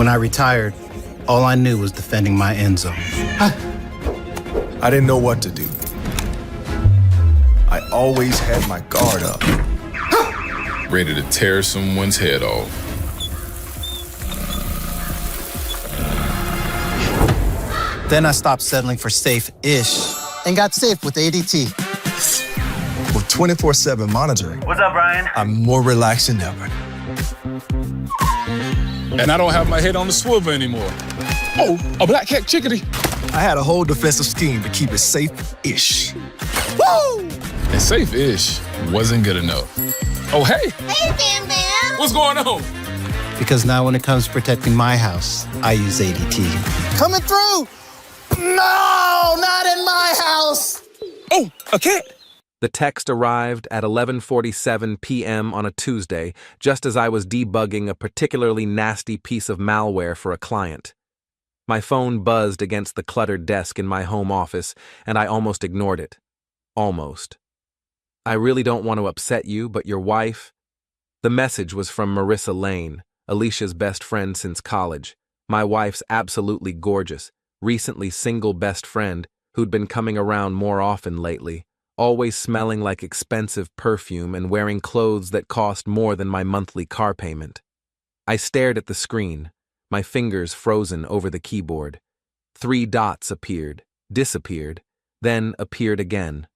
I retired, all I knew was defending my end zone. I didn't know what to do. I always had my guard up. Ready to tear someone's head off. Then I stopped settling for safe-ish and got safe with ADT. With 24/7 monitoring, What's up, Brian? I'm more relaxed than ever. And I don't have my head on the swivel anymore. Oh, a black cat chickadee. I had a whole defensive scheme to keep it safe-ish. Woo! And safe-ish wasn't good enough. Oh, hey! Hey, Bam Bam! What's going on? Because now when it comes to protecting my house, I use ADT. Coming through! No, not in my house! Oh, a cat! The text arrived at 11:47 p.m. on a Tuesday, just as I was debugging a particularly nasty piece of malware for a client. My phone buzzed against the cluttered desk in my home office, and I almost ignored it. Almost. I really don't want to upset you, but your wife... The message was from Marissa Lane, Alicia's best friend since college. My wife's absolutely gorgeous, recently single best friend who'd been coming around more often lately, always smelling like expensive perfume and wearing clothes that cost more than my monthly car payment. I stared at the screen, my fingers frozen over the keyboard. 3 dots appeared, disappeared, then appeared again.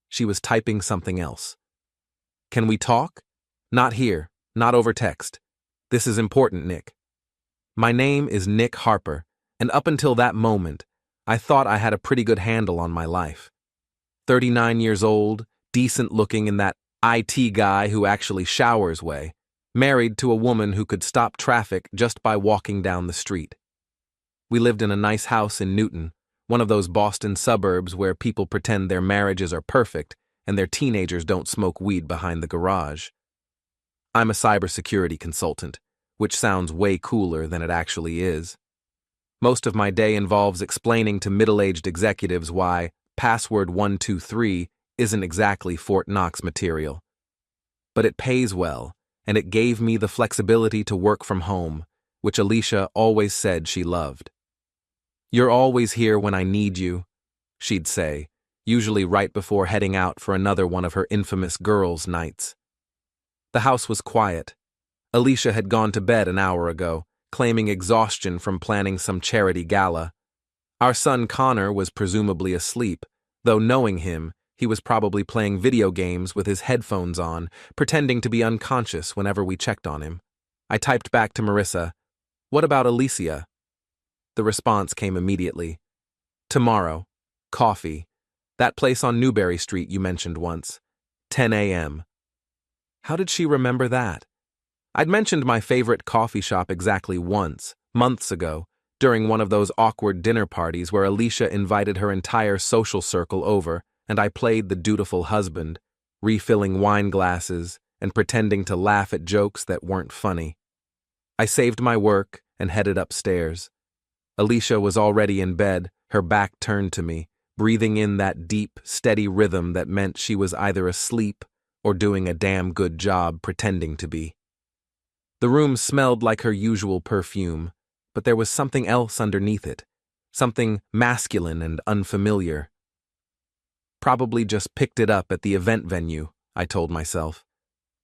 She was typing something else. Can we talk? Not here, not over text. This is important, Nick. My name is Nick Harper, and up until that moment, I thought I had a pretty good handle on my life. 39 years old, decent looking in that IT guy who actually showers way, married to a woman who could stop traffic just by walking down the street. We lived in a nice house in Newton, one of those Boston suburbs where people pretend their marriages are perfect and their teenagers don't smoke weed behind the garage. I'm a cybersecurity consultant, which sounds way cooler than it actually is. Most of my day involves explaining to middle-aged executives why password 123 isn't exactly Fort Knox material. But it pays well, and it gave me the flexibility to work from home, which Alicia always said she loved. You're always here when I need you, she'd say, usually right before heading out for another one of her infamous girls' nights. The house was quiet. Alicia had gone to bed an hour ago, claiming exhaustion from planning some charity gala. Our son Connor was presumably asleep, though knowing him, he was probably playing video games with his headphones on, pretending to be unconscious whenever we checked on him. I typed back to Marissa, "What about Alicia?" The response came immediately. "Tomorrow. Coffee. That place on Newberry Street you mentioned once. 10 a.m. How did she remember that? I'd mentioned my favorite coffee shop exactly once, months ago, during one of those awkward dinner parties where Alicia invited her entire social circle over, and I played the dutiful husband, refilling wine glasses and pretending to laugh at jokes that weren't funny. I saved my work and headed upstairs. Alicia was already in bed, her back turned to me, breathing in that deep, steady rhythm that meant she was either asleep or doing a damn good job pretending to be. The room smelled like her usual perfume, but there was something else underneath it, something masculine and unfamiliar. Probably just picked it up at the event venue, I told myself.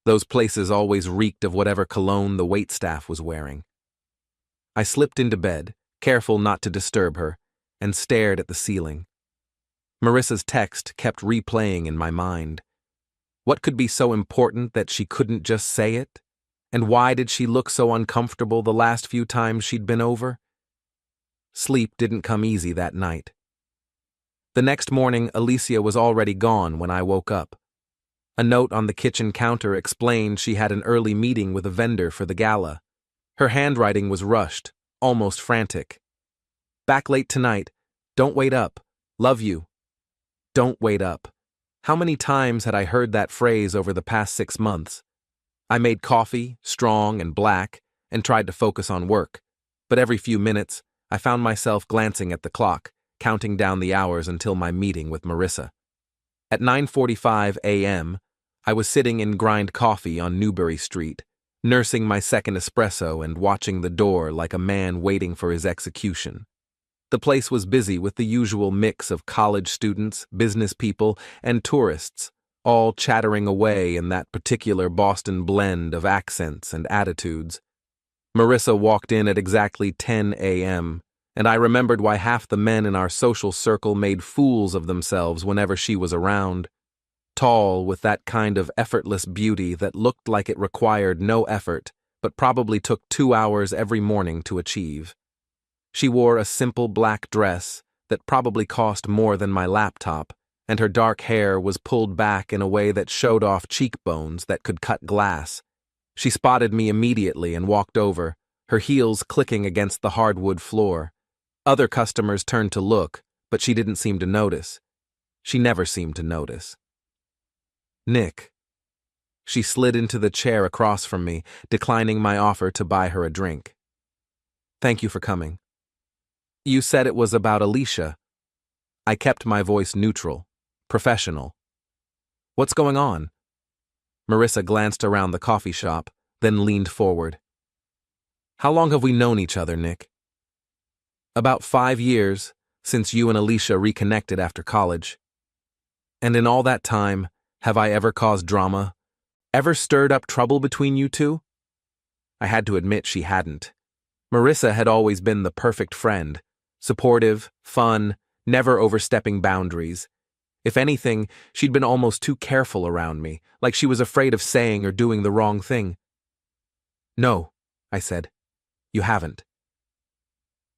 Those places always reeked of whatever cologne the waitstaff was wearing. I slipped into bed, careful not to disturb her, and stared at the ceiling. Marissa's text kept replaying in my mind. What could be so important that she couldn't just say it? And why did she look so uncomfortable the last few times she'd been over? Sleep didn't come easy that night. The next morning, Alicia was already gone when I woke up. A note on the kitchen counter explained she had an early meeting with a vendor for the gala. Her handwriting was rushed, almost frantic. Back late tonight. Don't wait up. Love you. Don't wait up. How many times had I heard that phrase over the past 6 months? I made coffee, strong and black, and tried to focus on work. But every few minutes, I found myself glancing at the clock, counting down the hours until my meeting with Marissa. At 9:45 a.m., I was sitting in Grind Coffee on Newbury Street, nursing my second espresso and watching the door like a man waiting for his execution. The place was busy with the usual mix of college students, business people, and tourists, all chattering away in that particular Boston blend of accents and attitudes. Marissa walked in at exactly 10 a.m., and I remembered why half the men in our social circle made fools of themselves whenever she was around. Tall, with that kind of effortless beauty that looked like it required no effort, but probably took 2 hours every morning to achieve. She wore a simple black dress that probably cost more than my laptop, and her dark hair was pulled back in a way that showed off cheekbones that could cut glass. She spotted me immediately and walked over, her heels clicking against the hardwood floor. Other customers turned to look, but she didn't seem to notice. She never seemed to notice. Nick. She slid into the chair across from me, declining my offer to buy her a drink. Thank you for coming. You said it was about Alicia. I kept my voice neutral, professional. What's going on? Marissa glanced around the coffee shop, then leaned forward. How long have we known each other, Nick? About 5 years, since you and Alicia reconnected after college. And in all that time, have I ever caused drama? Ever stirred up trouble between you two? I had to admit she hadn't. Marissa had always been the perfect friend, supportive, fun, never overstepping boundaries. If anything, she'd been almost too careful around me, like she was afraid of saying or doing the wrong thing. No, I said. You haven't.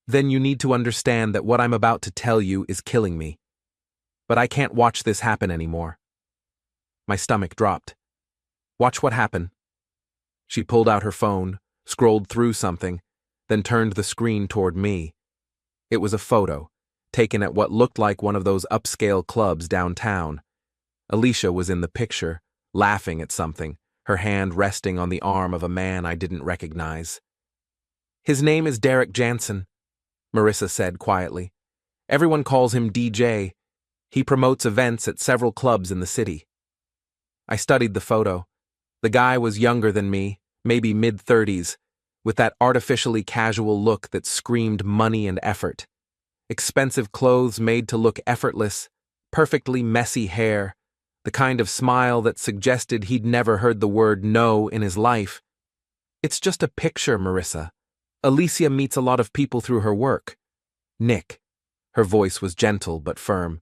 Then you need to understand that what I'm about to tell you is killing me. But I can't watch this happen anymore. My stomach dropped. Watch what happened. She pulled out her phone, scrolled through something, then turned the screen toward me. It was a photo, taken at what looked like one of those upscale clubs downtown. Alicia was in the picture, laughing at something, her hand resting on the arm of a man I didn't recognize. His name is Derek Jansen, Marissa said quietly. Everyone calls him DJ. He promotes events at several clubs in the city. I studied the photo. The guy was younger than me, maybe mid-30s, with that artificially casual look that screamed money and effort. Expensive clothes made to look effortless, perfectly messy hair, the kind of smile that suggested he'd never heard the word no in his life. It's just a picture, Marissa. Alicia meets a lot of people through her work. Nick. Her voice was gentle but firm.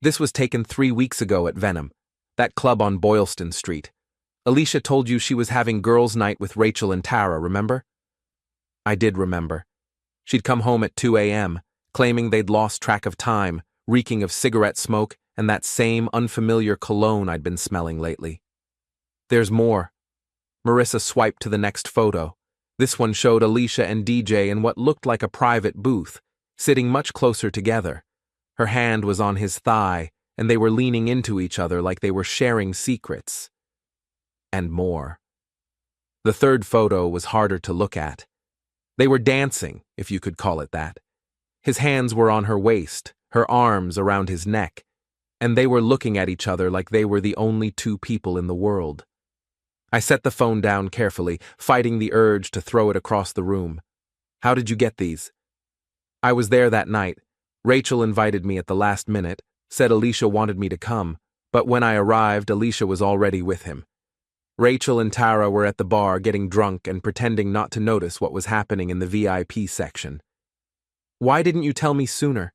This was taken 3 weeks ago at Venom, that club on Boylston Street. Alicia told you she was having girls' night with Rachel and Tara, remember? I did remember. She'd come home at 2 a.m., claiming they'd lost track of time, reeking of cigarette smoke and that same unfamiliar cologne I'd been smelling lately. There's more. Marissa swiped to the next photo. This one showed Alicia and DJ in what looked like a private booth, sitting much closer together. Her hand was on his thigh, and they were leaning into each other like they were sharing secrets. And more. The third photo was harder to look at. They were dancing, if you could call it that. His hands were on her waist, her arms around his neck, and they were looking at each other like they were the only two people in the world. I set the phone down carefully, fighting the urge to throw it across the room. How did you get these? I was there that night. Rachel invited me at the last minute, said Alicia wanted me to come, but when I arrived, Alicia was already with him. Rachel and Tara were at the bar getting drunk and pretending not to notice what was happening in the VIP section. Why didn't you tell me sooner?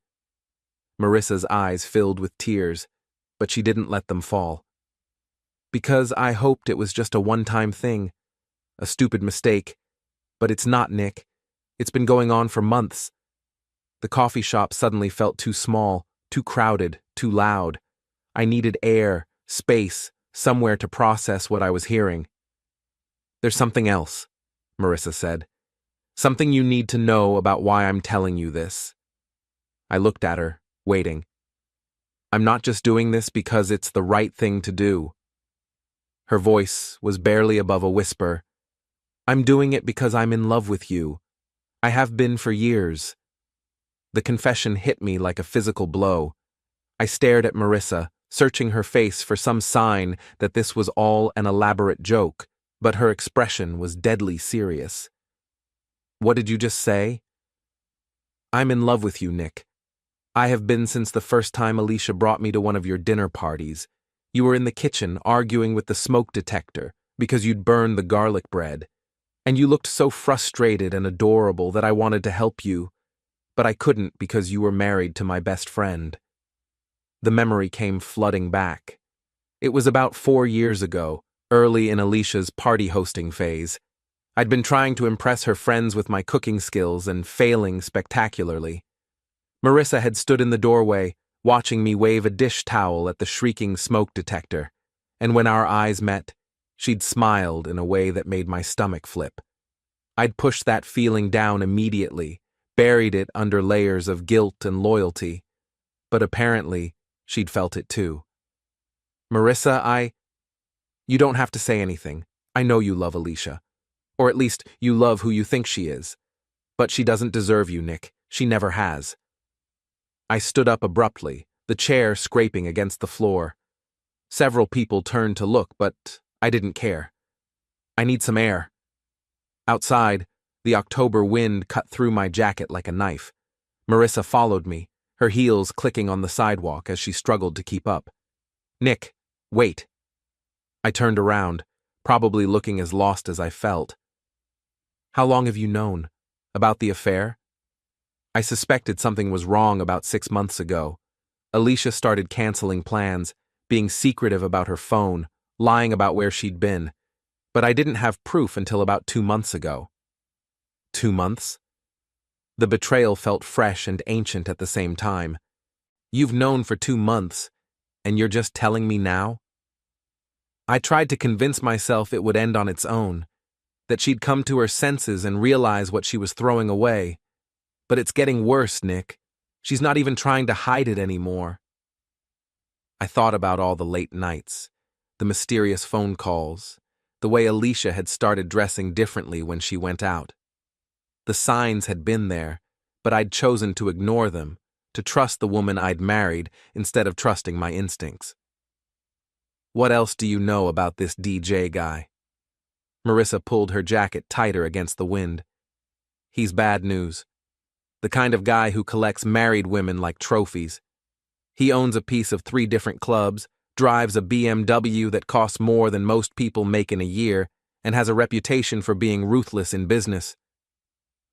Marissa's eyes filled with tears, but she didn't let them fall. Because I hoped it was just a one-time thing. A stupid mistake. But it's not, Nick. It's been going on for months. The coffee shop suddenly felt too small, too crowded, too loud. I needed air, space, somewhere to process what I was hearing. There's something else, Marissa said. Something you need to know about why I'm telling you this. I looked at her, waiting. I'm not just doing this because it's the right thing to do. Her voice was barely above a whisper. I'm doing it because I'm in love with you. I have been for years. The confession hit me like a physical blow. I stared at Marissa, searching her face for some sign that this was all an elaborate joke, but her expression was deadly serious. "What did you just say?" "I'm in love with you, Nick. I have been since the first time Alicia brought me to one of your dinner parties. You were in the kitchen arguing with the smoke detector because you'd burned the garlic bread. And you looked so frustrated and adorable that I wanted to help you, but I couldn't because you were married to my best friend." The memory came flooding back. It was about 4 years ago, early in Alicia's party hosting phase. I'd been trying to impress her friends with my cooking skills and failing spectacularly. Marissa had stood in the doorway, watching me wave a dish towel at the shrieking smoke detector, and when our eyes met, she'd smiled in a way that made my stomach flip. I'd pushed that feeling down immediately, buried it under layers of guilt and loyalty, but apparently she'd felt it too. "Marissa, You don't have to say anything. I know you love Alicia. Or at least you love who you think she is. But she doesn't deserve you, Nick. She never has." I stood up abruptly, the chair scraping against the floor. Several people turned to look, but I didn't care. "I need some air." Outside, the October wind cut through my jacket like a knife. Marissa followed me, her heels clicking on the sidewalk as she struggled to keep up. "Nick, wait." I turned around, probably looking as lost as I felt. "How long have you known? About the affair?" I suspected something was wrong about 6 months ago. Alicia started canceling plans, being secretive about her phone, lying about where she'd been. But I didn't have proof until about 2 months ago. 2 months? The betrayal felt fresh and ancient at the same time. You've known for 2 months, and you're just telling me now? I tried to convince myself it would end on its own, that she'd come to her senses and realize what she was throwing away. But it's getting worse, Nick. She's not even trying to hide it anymore. I thought about all the late nights, the mysterious phone calls, the way Alicia had started dressing differently when she went out. The signs had been there, but I'd chosen to ignore them, to trust the woman I'd married instead of trusting my instincts. "What else do you know about this DJ guy?" Marissa pulled her jacket tighter against the wind. "He's bad news. The kind of guy who collects married women like trophies. He owns a piece of 3 different clubs, drives a BMW that costs more than most people make in a year, and has a reputation for being ruthless in business."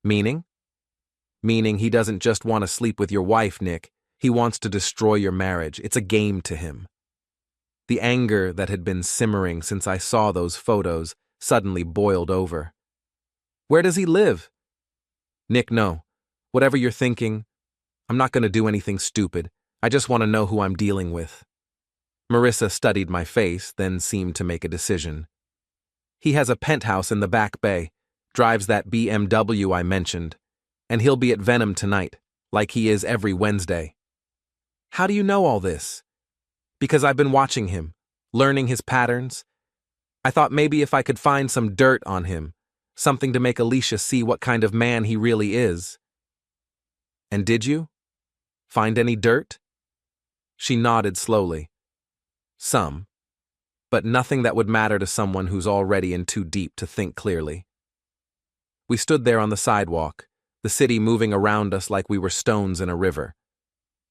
"Meaning?" "Meaning he doesn't just want to sleep with your wife, Nick. He wants to destroy your marriage. It's a game to him." The anger that had been simmering since I saw those photos suddenly boiled over. "Where does he live?" "Nick, no. Whatever you're thinking, I'm not going to do anything stupid. I just want to know who I'm dealing with." Marissa studied my face, then seemed to make a decision. "He has a penthouse in the Back Bay, drives that BMW I mentioned, and he'll be at Venom tonight, like he is every Wednesday." "How do you know all this?" "Because I've been watching him, learning his patterns. I thought maybe if I could find some dirt on him, something to make Alicia see what kind of man he really is." "And did you? Find any dirt?" She nodded slowly. "Some. But nothing that would matter to someone who's already in too deep to think clearly." We stood there on the sidewalk, the city moving around us like we were stones in a river.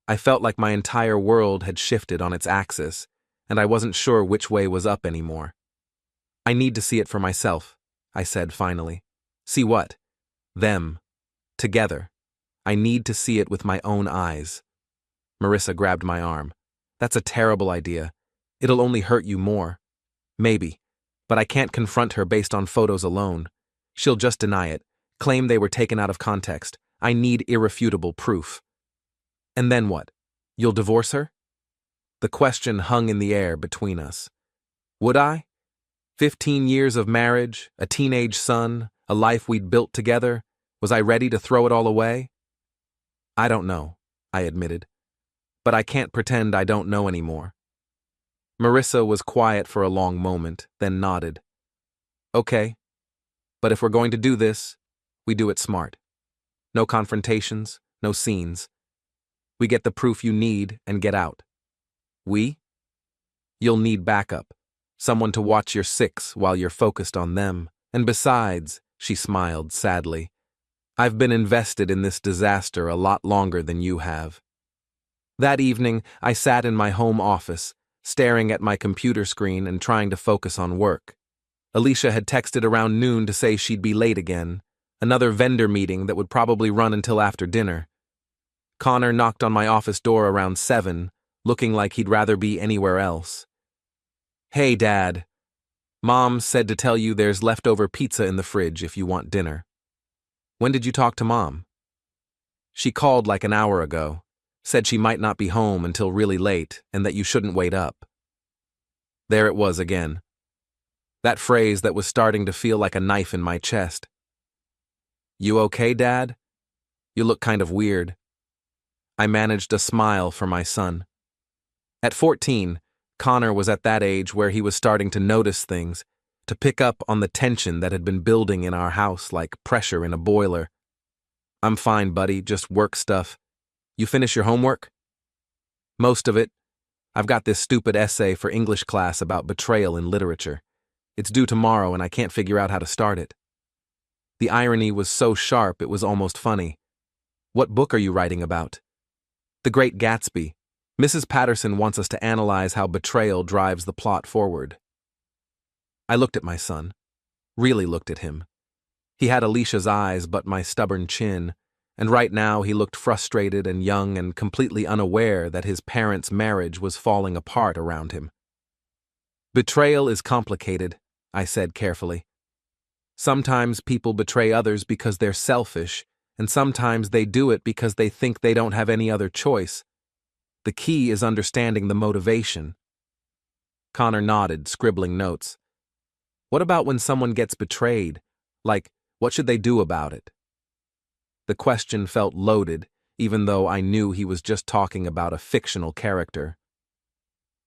I felt like my entire world had shifted on its axis, and I wasn't sure which way was up anymore. "I need to see it for myself," I said finally. "See what?" "Them. Together. I need to see it with my own eyes." Marissa grabbed my arm. "That's a terrible idea. It'll only hurt you more." "Maybe, but I can't confront her based on photos alone. She'll just deny it, claim they were taken out of context. I need irrefutable proof." "And then what? You'll divorce her?" The question hung in the air between us. Would I? 15 years of marriage, a teenage son, a life we'd built together. Was I ready to throw it all away? "I don't know," I admitted. "But I can't pretend I don't know anymore." Marissa was quiet for a long moment, then nodded. "Okay. But if we're going to do this, we do it smart. No confrontations, no scenes. We get the proof you need and get out." "We?" "You'll need backup. Someone to watch your six while you're focused on them. And besides, she smiled sadly, I've been invested in this disaster a lot longer than you have. That evening, I sat in my home office, staring at my computer screen and trying to focus on work. Alicia had texted around noon to say she'd be late again, another vendor meeting that would probably run until after dinner. Connor knocked on my office door around 7, looking like he'd rather be anywhere else. Hey, Dad. Mom said to tell you there's leftover pizza in the fridge if you want dinner. When did you talk to Mom? She called like an hour ago, said she might not be home until really late and that you shouldn't wait up. There it was again. That phrase that was starting to feel like a knife in my chest. You okay, Dad? You look kind of weird. I managed a smile for my son. At 14, Connor was at that age where he was starting to notice things, to pick up on the tension that had been building in our house like pressure in a boiler. I'm fine, buddy, just work stuff. You finish your homework? Most of it. I've got this stupid essay for English class about betrayal in literature. It's due tomorrow and I can't figure out how to start it. The irony was so sharp it was almost funny. What book are you writing about? The Great Gatsby. Mrs. Patterson wants us to analyze how betrayal drives the plot forward. I looked at my son. Really looked at him. He had Alicia's eyes but my stubborn chin, and right now he looked frustrated and young and completely unaware that his parents' marriage was falling apart around him. Betrayal is complicated, I said carefully. Sometimes people betray others because they're selfish, and sometimes they do it because they think they don't have any other choice. The key is understanding the motivation. Connor nodded, scribbling notes. What about when someone gets betrayed? Like, what should they do about it? The question felt loaded, even though I knew he was just talking about a fictional character.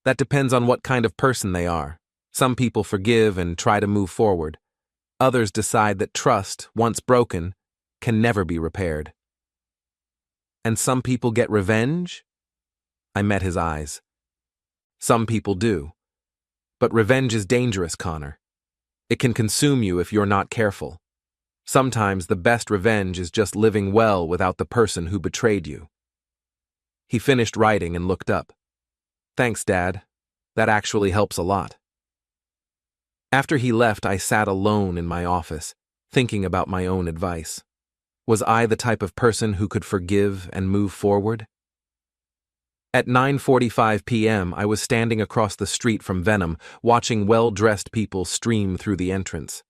That depends on what kind of person they are. Some people forgive and try to move forward. Others decide that trust, once broken, can never be repaired. And some people get revenge? I met his eyes. Some people do. But revenge is dangerous, Connor. It can consume you if you're not careful. Sometimes the best revenge is just living well without the person who betrayed you. He finished writing and looked up. Thanks, Dad. That actually helps a lot. After he left, I sat alone in my office, thinking about my own advice. Was I the type of person who could forgive and move forward? At 9:45 p.m., I was standing across the street from Venom, watching well-dressed people stream through the entrance.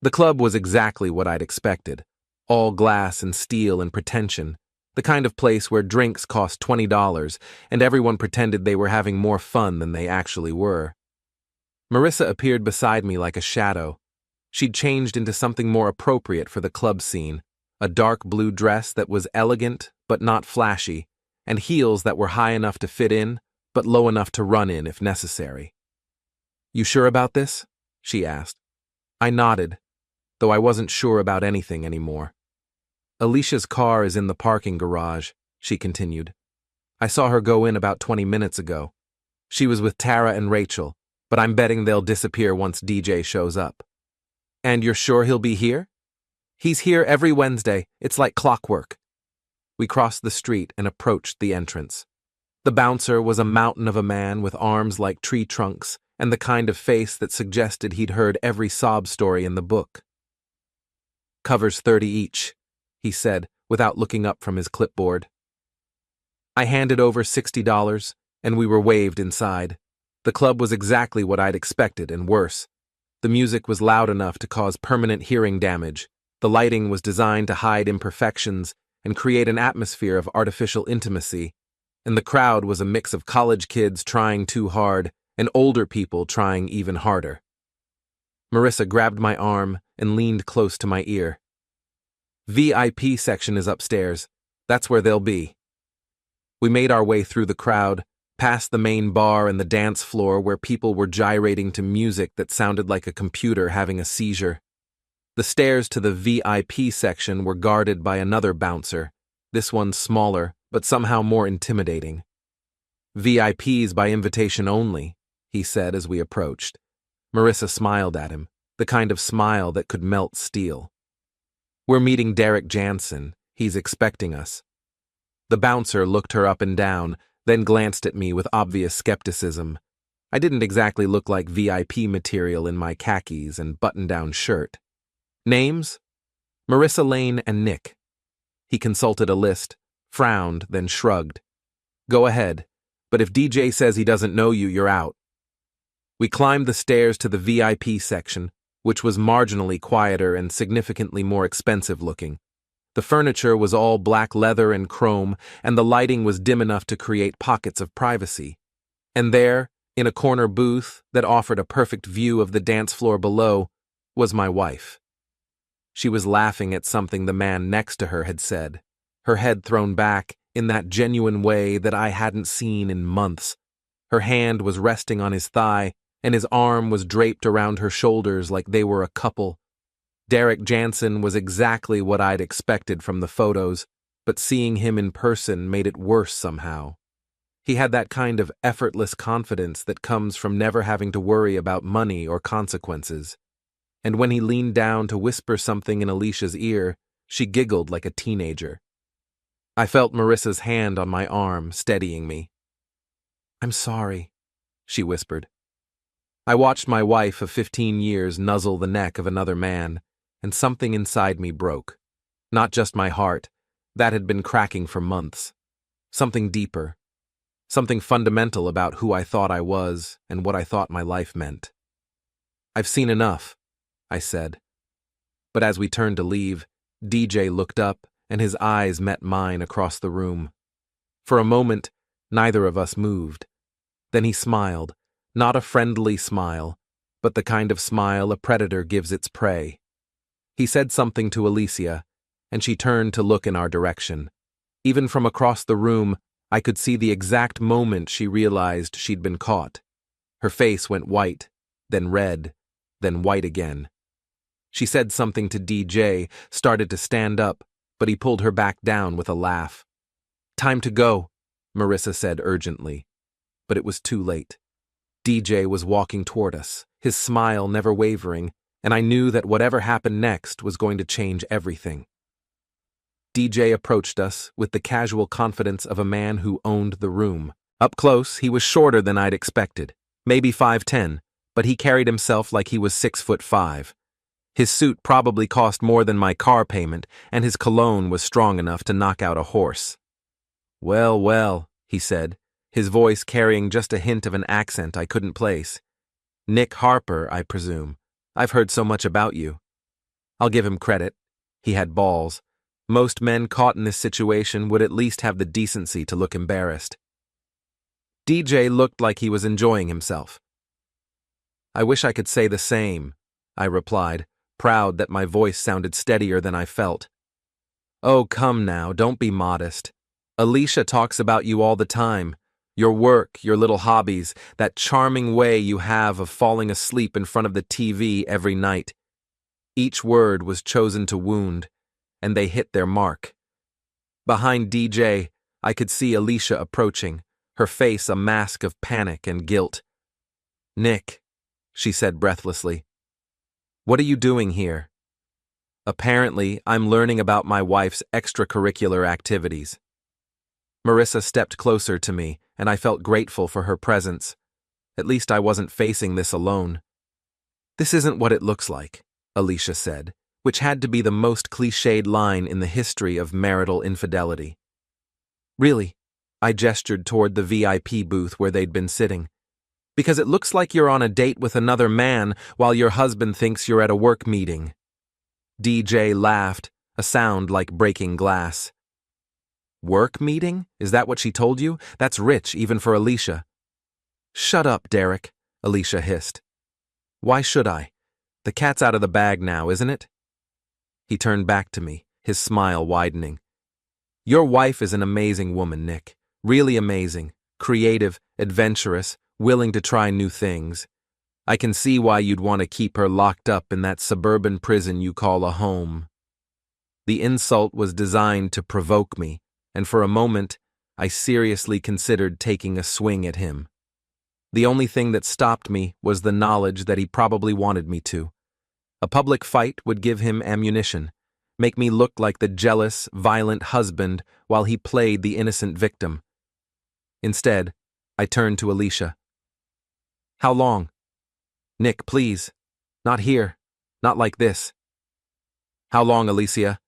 The club was exactly what I'd expected, all glass and steel and pretension, the kind of place where drinks cost $20 and everyone pretended they were having more fun than they actually were. Marissa appeared beside me like a shadow. She'd changed into something more appropriate for the club scene, a dark blue dress that was elegant but not flashy, and heels that were high enough to fit in, but low enough to run in if necessary. You sure about this? She asked. I nodded, though I wasn't sure about anything anymore. Alicia's car is in the parking garage, she continued. I saw her go in about 20 minutes ago. She was with Tara and Rachel, but I'm betting they'll disappear once DJ shows up. And you're sure he'll be here? He's here every Wednesday. It's like clockwork. We crossed the street and approached the entrance. The bouncer was a mountain of a man with arms like tree trunks and the kind of face that suggested he'd heard every sob story in the book. Covers 30 each, he said, without looking up from his clipboard. I handed over $60, and we were waved inside. The club was exactly what I'd expected, and worse. The music was loud enough to cause permanent hearing damage. The lighting was designed to hide imperfections and create an atmosphere of artificial intimacy, and the crowd was a mix of college kids trying too hard and older people trying even harder. Marissa grabbed my arm and leaned close to my ear. VIP section is upstairs. That's where they'll be. We made our way through the crowd, past the main bar and the dance floor where people were gyrating to music that sounded like a computer having a seizure. The stairs to the VIP section were guarded by another bouncer, this one smaller, but somehow more intimidating. VIPs by invitation only, he said as we approached. Marissa smiled at him, the kind of smile that could melt steel. We're meeting Derek Jansen. He's expecting us. The bouncer looked her up and down, then glanced at me with obvious skepticism. I didn't exactly look like VIP material in my khakis and button-down shirt. Names? Marissa Lane and Nick. He consulted a list, frowned, then shrugged. Go ahead, but if DJ says he doesn't know you, you're out. We climbed the stairs to the VIP section, which was marginally quieter and significantly more expensive looking. The furniture was all black leather and chrome, and the lighting was dim enough to create pockets of privacy. And there, in a corner booth that offered a perfect view of the dance floor below, was my wife. She was laughing at something the man next to her had said, her head thrown back in that genuine way that I hadn't seen in months. Her hand was resting on his thigh, and his arm was draped around her shoulders like they were a couple. Derek Jansen was exactly what I'd expected from the photos, but seeing him in person made it worse somehow. He had that kind of effortless confidence that comes from never having to worry about money or consequences. And when he leaned down to whisper something in Alicia's ear, she giggled like a teenager. I felt Marissa's hand on my arm, steadying me. I'm sorry, she whispered. I watched my wife of 15 years nuzzle the neck of another man, and something inside me broke. Not just my heart, that had been cracking for months. Something deeper. Something fundamental about who I thought I was and what I thought my life meant. I've seen enough, I said. But as we turned to leave, DJ looked up and his eyes met mine across the room. For a moment, neither of us moved. Then he smiled, not a friendly smile, but the kind of smile a predator gives its prey. He said something to Alicia, and she turned to look in our direction. Even from across the room, I could see the exact moment she realized she'd been caught. Her face went white, then red, then white again. She said something to DJ, started to stand up, but he pulled her back down with a laugh. Time to go, Marissa said urgently. But it was too late. DJ was walking toward us, his smile never wavering, and I knew that whatever happened next was going to change everything. DJ approached us with the casual confidence of a man who owned the room. Up close, he was shorter than I'd expected, maybe 5'10", but he carried himself like he was 6'5". His suit probably cost more than my car payment, and his cologne was strong enough to knock out a horse. Well, well, he said, his voice carrying just a hint of an accent I couldn't place. Nick Harper, I presume. I've heard so much about you. I'll give him credit. He had balls. Most men caught in this situation would at least have the decency to look embarrassed. DJ looked like he was enjoying himself. I wish I could say the same, I replied, proud that my voice sounded steadier than I felt. Oh, come now, don't be modest. Alicia talks about you all the time. Your work, your little hobbies, that charming way you have of falling asleep in front of the TV every night. Each word was chosen to wound, and they hit their mark. Behind DJ, I could see Alicia approaching, her face a mask of panic and guilt. Nick, she said breathlessly, what are you doing here? Apparently, I'm learning about my wife's extracurricular activities. Marissa stepped closer to me, and I felt grateful for her presence. At least I wasn't facing this alone. This isn't what it looks like, Alicia said, which had to be the most cliched line in the history of marital infidelity. Really, I gestured toward the VIP booth where they'd been sitting. Because it looks like you're on a date with another man while your husband thinks you're at a work meeting. DJ laughed, a sound like breaking glass. Work meeting? Is that what she told you? That's rich, even for Alicia. Shut up, Derek, Alicia hissed. Why should I? The cat's out of the bag now, isn't it? He turned back to me, his smile widening. Your wife is an amazing woman, Nick. Really amazing, creative, adventurous, willing to try new things. I can see why you'd want to keep her locked up in that suburban prison you call a home. The insult was designed to provoke me, and for a moment, I seriously considered taking a swing at him. The only thing that stopped me was the knowledge that he probably wanted me to. A public fight would give him ammunition, make me look like the jealous, violent husband while he played the innocent victim. Instead, I turned to Alicia. "How long?" "Nick, please. Not here. Not like this." "How long, Alicia?"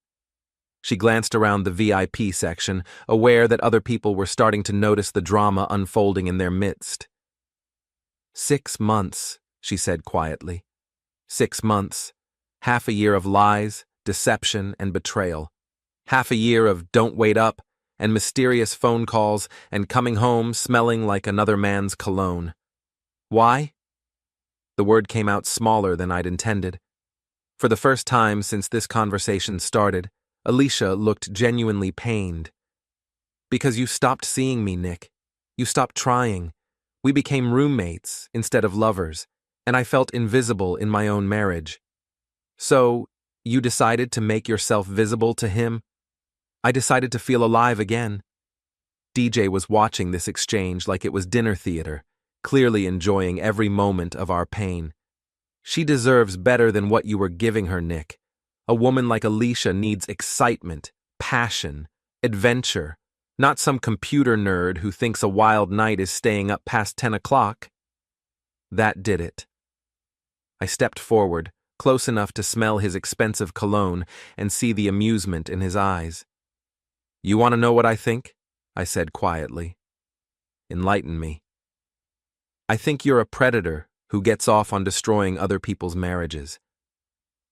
She glanced around the VIP section, aware that other people were starting to notice the drama unfolding in their midst. 6 months, she said quietly. 6 months. Half a year of lies, deception, and betrayal. Half a year of don't wait up, and mysterious phone calls, and coming home smelling like another man's cologne. Why? The word came out smaller than I'd intended. For the first time since this conversation started, Alicia looked genuinely pained. "Because you stopped seeing me, Nick. You stopped trying. We became roommates instead of lovers, and I felt invisible in my own marriage. So, you decided to make yourself visible to him? I decided to feel alive again." DJ was watching this exchange like it was dinner theater, clearly enjoying every moment of our pain. "She deserves better than what you were giving her, Nick. A woman like Alicia needs excitement, passion, adventure, not some computer nerd who thinks a wild night is staying up past 10 o'clock. That did it. I stepped forward, close enough to smell his expensive cologne and see the amusement in his eyes. "You want to know what I think?" I said quietly. "Enlighten me." "I think you're a predator who gets off on destroying other people's marriages.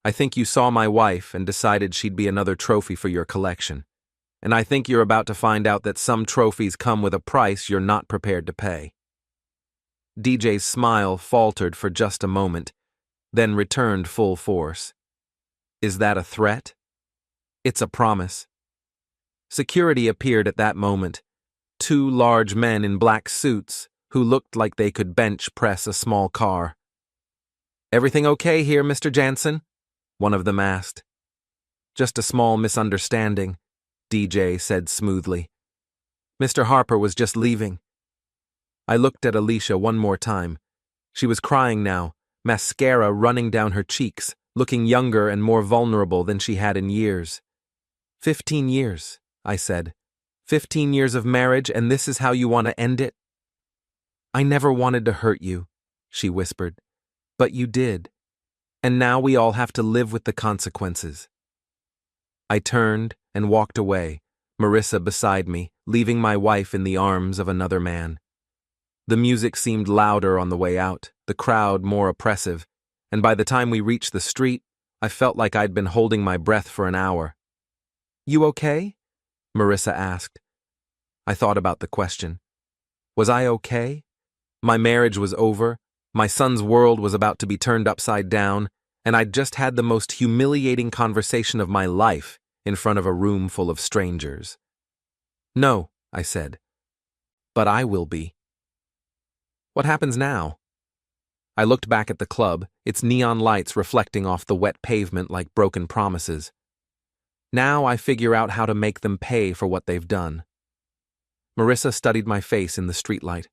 I think you saw my wife and decided she'd be another trophy for your collection. And I think you're about to find out that some trophies come with a price you're not prepared to pay." DJ's smile faltered for just a moment, then returned full force. "Is that a threat?" "It's a promise." Security appeared at that moment. 2 large men in black suits who looked like they could bench press a small car. "Everything okay here, Mr. Jansen?" one of them asked. "Just a small misunderstanding," DJ said smoothly. "Mr. Harper was just leaving." I looked at Alicia one more time. She was crying now, mascara running down her cheeks, looking younger and more vulnerable than she had in years. 15 years, I said. 15 years of marriage, and this is how you want to end it? "I never wanted to hurt you," she whispered. "But you did. And now we all have to live with the consequences." I turned and walked away, Marissa beside me, leaving my wife in the arms of another man. The music seemed louder on the way out, the crowd more oppressive, and by the time we reached the street, I felt like I'd been holding my breath for an hour. "You okay?" Marissa asked. I thought about the question. Was I okay? My marriage was over, my son's world was about to be turned upside down, and I'd just had the most humiliating conversation of my life in front of a room full of strangers. "No," I said. "But I will be." What happens now? I looked back at the club, its neon lights reflecting off the wet pavement like broken promises. Now I figure out how to make them pay for what they've done. Marissa studied my face in the streetlight.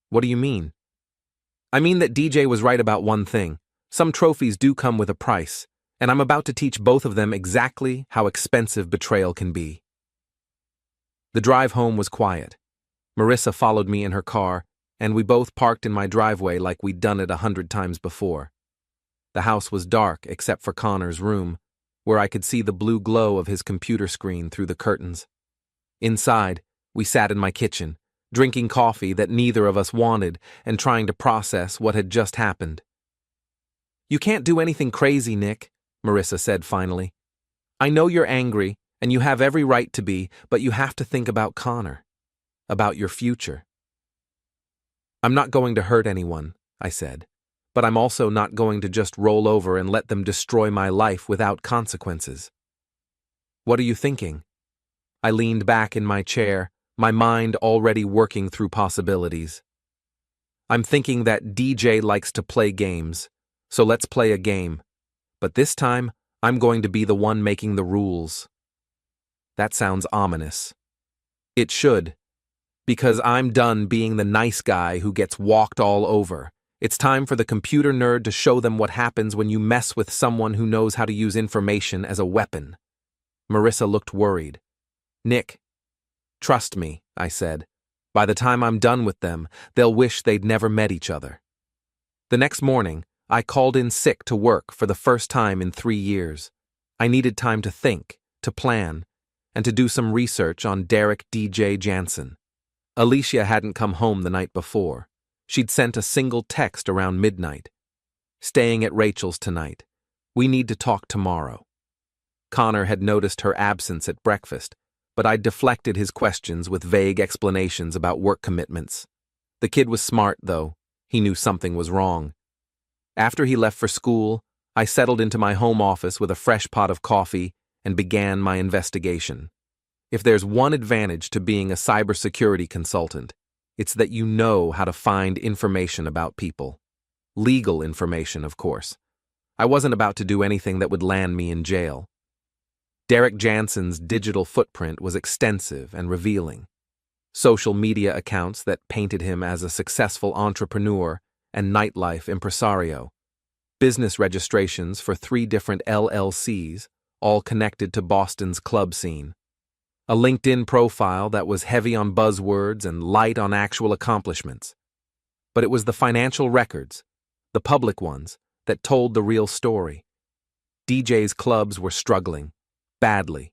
"What do you mean?" "I mean that DJ was right about one thing. Some trophies do come with a price, and I'm about to teach both of them exactly how expensive betrayal can be." The drive home was quiet. Marissa followed me in her car, and we both parked in my driveway like we'd done it 100 times before. The house was dark except for Connor's room, where I could see the blue glow of his computer screen through the curtains. Inside, we sat in my kitchen, drinking coffee that neither of us wanted and trying to process what had just happened. "You can't do anything crazy, Nick," Marissa said finally. "I know you're angry, and you have every right to be, but you have to think about Connor, about your future." "I'm not going to hurt anyone," I said, "but I'm also not going to just roll over and let them destroy my life without consequences." "What are you thinking?" I leaned back in my chair, my mind already working through possibilities. "I'm thinking that DJ likes to play games. So let's play a game. But this time, I'm going to be the one making the rules." That sounds ominous. It should. Because I'm done being the nice guy who gets walked all over. It's time for the computer nerd to show them what happens when you mess with someone who knows how to use information as a weapon. Marissa looked worried. Nick, trust me, I said. By the time I'm done with them, they'll wish they'd never met each other. The next morning, I called in sick to work for the first time in 3 years. I needed time to think, to plan, and to do some research on Derek DJ Jansen. Alicia hadn't come home the night before. She'd sent a single text around midnight. Staying at Rachel's tonight. We need to talk tomorrow. Connor had noticed her absence at breakfast, but I'd deflected his questions with vague explanations about work commitments. The kid was smart, though. He knew something was wrong. After he left for school, I settled into my home office with a fresh pot of coffee and began my investigation. If there's one advantage to being a cybersecurity consultant, it's that you know how to find information about people. Legal information, of course. I wasn't about to do anything that would land me in jail. Derek Jansen's digital footprint was extensive and revealing. Social media accounts that painted him as a successful entrepreneur and nightlife impresario. Business registrations for 3 different LLCs, all connected to Boston's club scene. A LinkedIn profile that was heavy on buzzwords and light on actual accomplishments. But it was the financial records, the public ones, that told the real story. DJ's clubs were struggling, badly.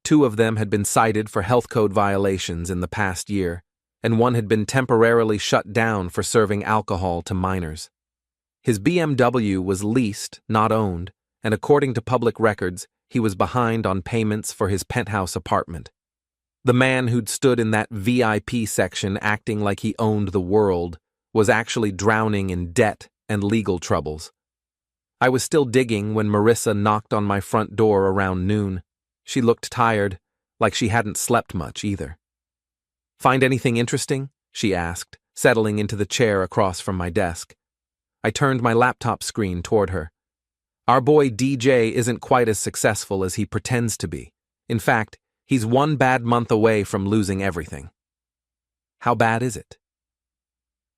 2 of them had been cited for health code violations in the past year, and one had been temporarily shut down for serving alcohol to minors. His BMW was leased, not owned, and according to public records, he was behind on payments for his penthouse apartment. The man who'd stood in that VIP section acting like he owned the world was actually drowning in debt and legal troubles. I was still digging when Marissa knocked on my front door around noon. She looked tired, like she hadn't slept much either. "Find anything interesting?" she asked, settling into the chair across from my desk. I turned my laptop screen toward her. Our boy DJ isn't quite as successful as he pretends to be. In fact, he's 1 bad month away from losing everything. How bad is it?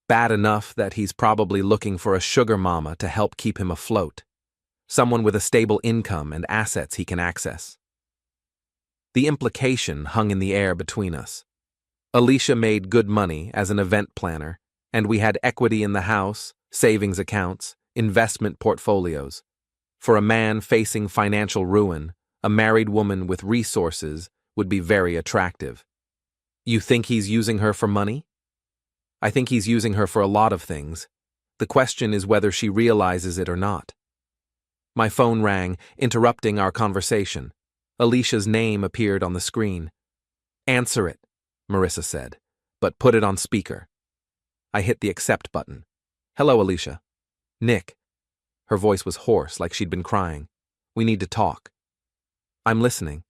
Bad enough that he's probably looking for a sugar mama to help keep him afloat. Someone with a stable income and assets he can access. The implication hung in the air between us. Alicia made good money as an event planner, and we had equity in the house, savings accounts, investment portfolios. For a man facing financial ruin, a married woman with resources would be very attractive. You think he's using her for money? I think he's using her for a lot of things. The question is whether she realizes it or not. My phone rang, interrupting our conversation. Alicia's name appeared on the screen. "Answer it," Marissa said, "but put it on speaker." I hit the accept button. "Hello, Alicia." "Nick." Her voice was hoarse, like she'd been crying. "We need to talk." "I'm listening."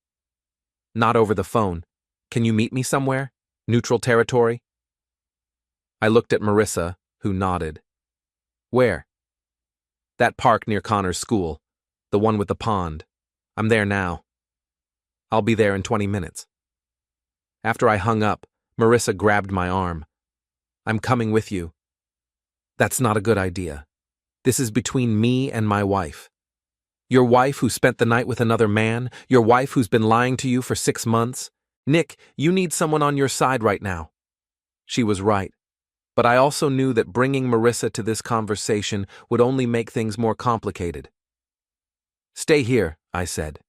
"Not over the phone. Can you meet me somewhere? Neutral territory?" I looked at Marissa, who nodded. "Where?" "That park near Connor's school. The one with the pond. I'm there now." "I'll be there in 20 minutes. After I hung up, Marissa grabbed my arm. "I'm coming with you." "That's not a good idea. This is between me and my wife. Your wife who spent the night with another man? Your wife who's been lying to you for 6 months? Nick, you need someone on your side right now." She was right, but I also knew that bringing Marissa to this conversation would only make things more complicated. "Stay here," I said.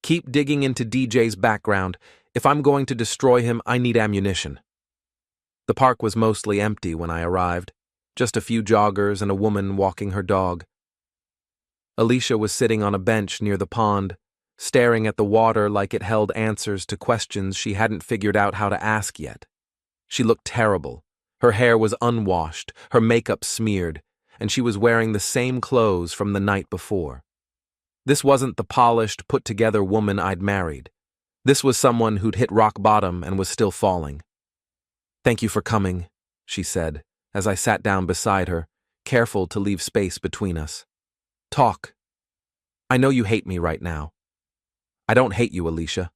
"Keep digging into DJ's background. If I'm going to destroy him, I need ammunition." The park was mostly empty when I arrived. Just a few joggers and a woman walking her dog. Alicia was sitting on a bench near the pond, staring at the water like it held answers to questions she hadn't figured out how to ask yet. She looked terrible. Her hair was unwashed, her makeup smeared, and she was wearing the same clothes from the night before. This wasn't the polished, put-together woman I'd married. This was someone who'd hit rock bottom and was still falling. "Thank you for coming," she said, as I sat down beside her, careful to leave space between us. "Talk. I know you hate me right now." "I don't hate you, Alicia.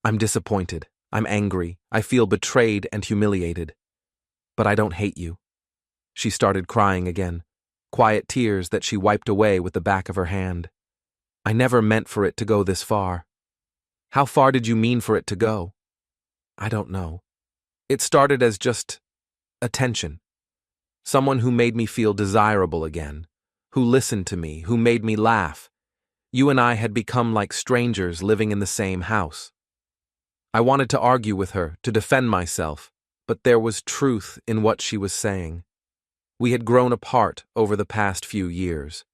I'm disappointed." I'm angry. I feel betrayed and humiliated. But I don't hate you. She started crying again, quiet tears that she wiped away with the back of her hand. I never meant for it to go this far. How far did you mean for it to go? I don't know. It started as just attention. Someone who made me feel desirable again, who listened to me, who made me laugh. You and I had become like strangers living in the same house. I wanted to argue with her, to defend myself, but there was truth in what she was saying. We had grown apart over the past few years.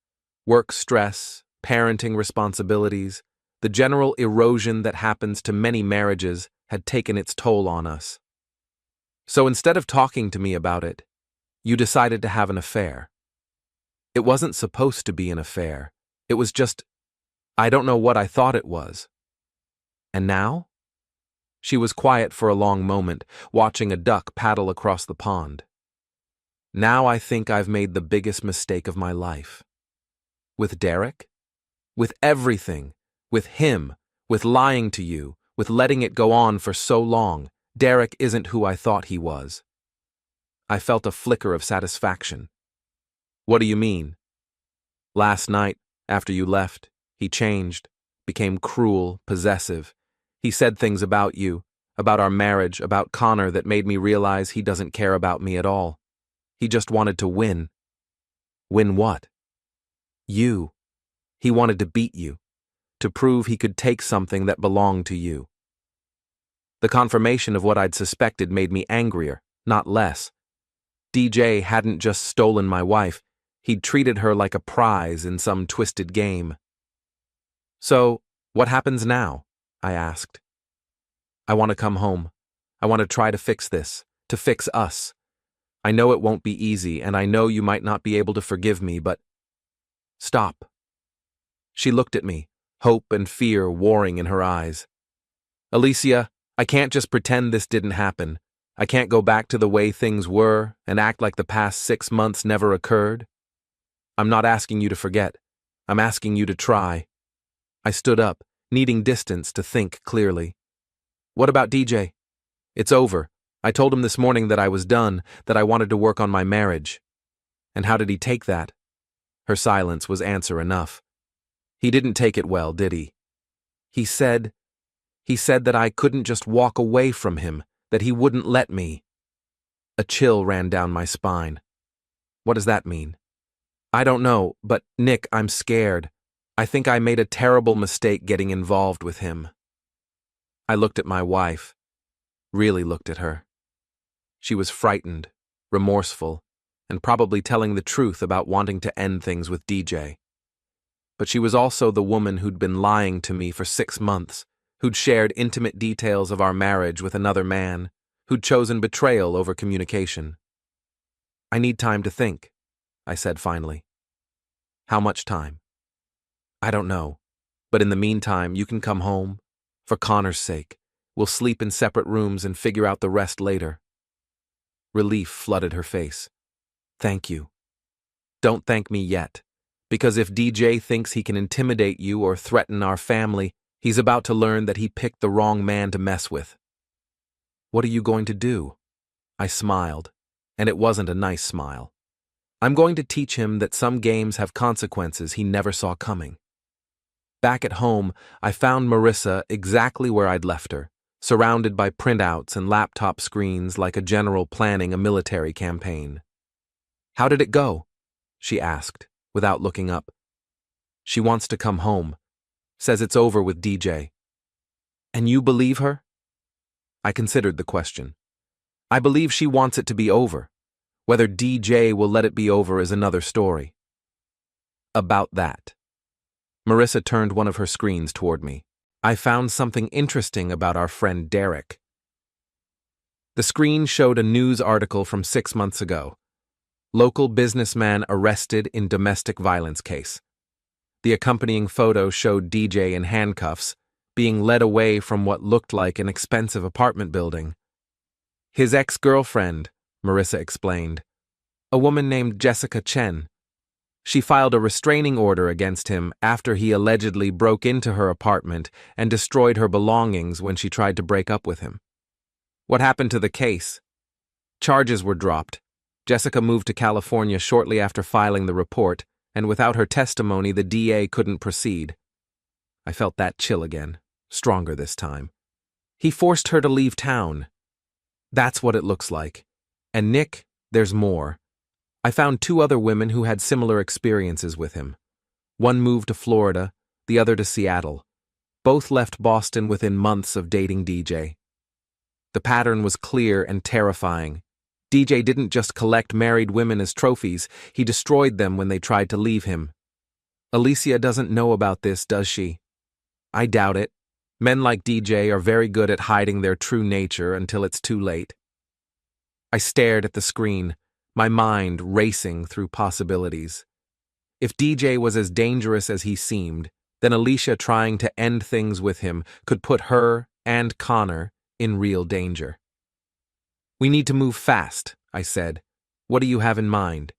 Work stress, parenting responsibilities, the general erosion that happens to many marriages had taken its toll on us. So instead of talking to me about it, you decided to have an affair. It wasn't supposed to be an affair. It was just, I don't know what I thought it was. And now? She was quiet for a long moment, watching a duck paddle across the pond. Now I think I've made the biggest mistake of my life. With Derek? With everything. With him. With lying to you. With letting it go on for so long. Derek isn't who I thought he was. I felt a flicker of satisfaction. What do you mean? Last night, after you left, he changed, became cruel, possessive. He said things about you, about our marriage, about Connor that made me realize he doesn't care about me at all. He just wanted to win. Win what? You. He wanted to beat you, to prove he could take something that belonged to you. The confirmation of what I'd suspected made me angrier, not less. DJ hadn't just stolen my wife, he'd treated her like a prize in some twisted game. So, what happens now? I asked. I want to come home. I want to try to fix this, to fix us. I know it won't be easy, and I know you might not be able to forgive me, but... Stop. She looked at me, hope and fear warring in her eyes. Alicia, I can't just pretend this didn't happen. I can't go back to the way things were and act like the past 6 months never occurred. I'm not asking you to forget. I'm asking you to try. I stood up, needing distance to think clearly. What about DJ? It's over. I told him this morning that I was done, that I wanted to work on my marriage. And how did he take that? Her silence was answer enough. He didn't take it well, did he? He said that I couldn't just walk away from him, that he wouldn't let me. A chill ran down my spine. What does that mean? I don't know, but Nick, I'm scared. I think I made a terrible mistake getting involved with him. I looked at my wife, really looked at her. She was frightened, remorseful, and probably telling the truth about wanting to end things with DJ. But she was also the woman who'd been lying to me for 6 months, who'd shared intimate details of our marriage with another man, who'd chosen betrayal over communication. I need time to think, I said finally. How much time? I don't know, but in the meantime, you can come home. For Connor's sake, we'll sleep in separate rooms and figure out the rest later. Relief flooded her face. Thank you. Don't thank me yet, because if DJ thinks he can intimidate you or threaten our family, he's about to learn that he picked the wrong man to mess with. What are you going to do? I smiled, and it wasn't a nice smile. I'm going to teach him that some games have consequences he never saw coming. Back at home, I found Marissa exactly where I'd left her, surrounded by printouts and laptop screens like a general planning a military campaign. How did it go? She asked, without looking up. She wants to come home. Says it's over with DJ. And you believe her? I considered the question. I believe she wants it to be over. Whether DJ will let it be over is another story. About that. Marissa turned one of her screens toward me. I found something interesting about our friend Derek. The screen showed a news article from 6 months ago. Local businessman arrested in domestic violence case. The accompanying photo showed DJ in handcuffs, being led away from what looked like an expensive apartment building. His ex-girlfriend, Marissa explained, a woman named Jessica Chen. She filed a restraining order against him after he allegedly broke into her apartment and destroyed her belongings when she tried to break up with him. What happened to the case? Charges were dropped. Jessica moved to California shortly after filing the report, and without her testimony, the DA couldn't proceed. I felt that chill again, stronger this time. He forced her to leave town. That's what it looks like. And Nick, there's more. I found 2 other women who had similar experiences with him. One moved to Florida, the other to Seattle. Both left Boston within months of dating DJ. The pattern was clear and terrifying. DJ didn't just collect married women as trophies, he destroyed them when they tried to leave him. Alicia doesn't know about this, does she? I doubt it. Men like DJ are very good at hiding their true nature until it's too late. I stared at the screen, my mind racing through possibilities. If DJ was as dangerous as he seemed, then Alicia trying to end things with him could put her and Connor in real danger. We need to move fast, I said. What do you have in mind?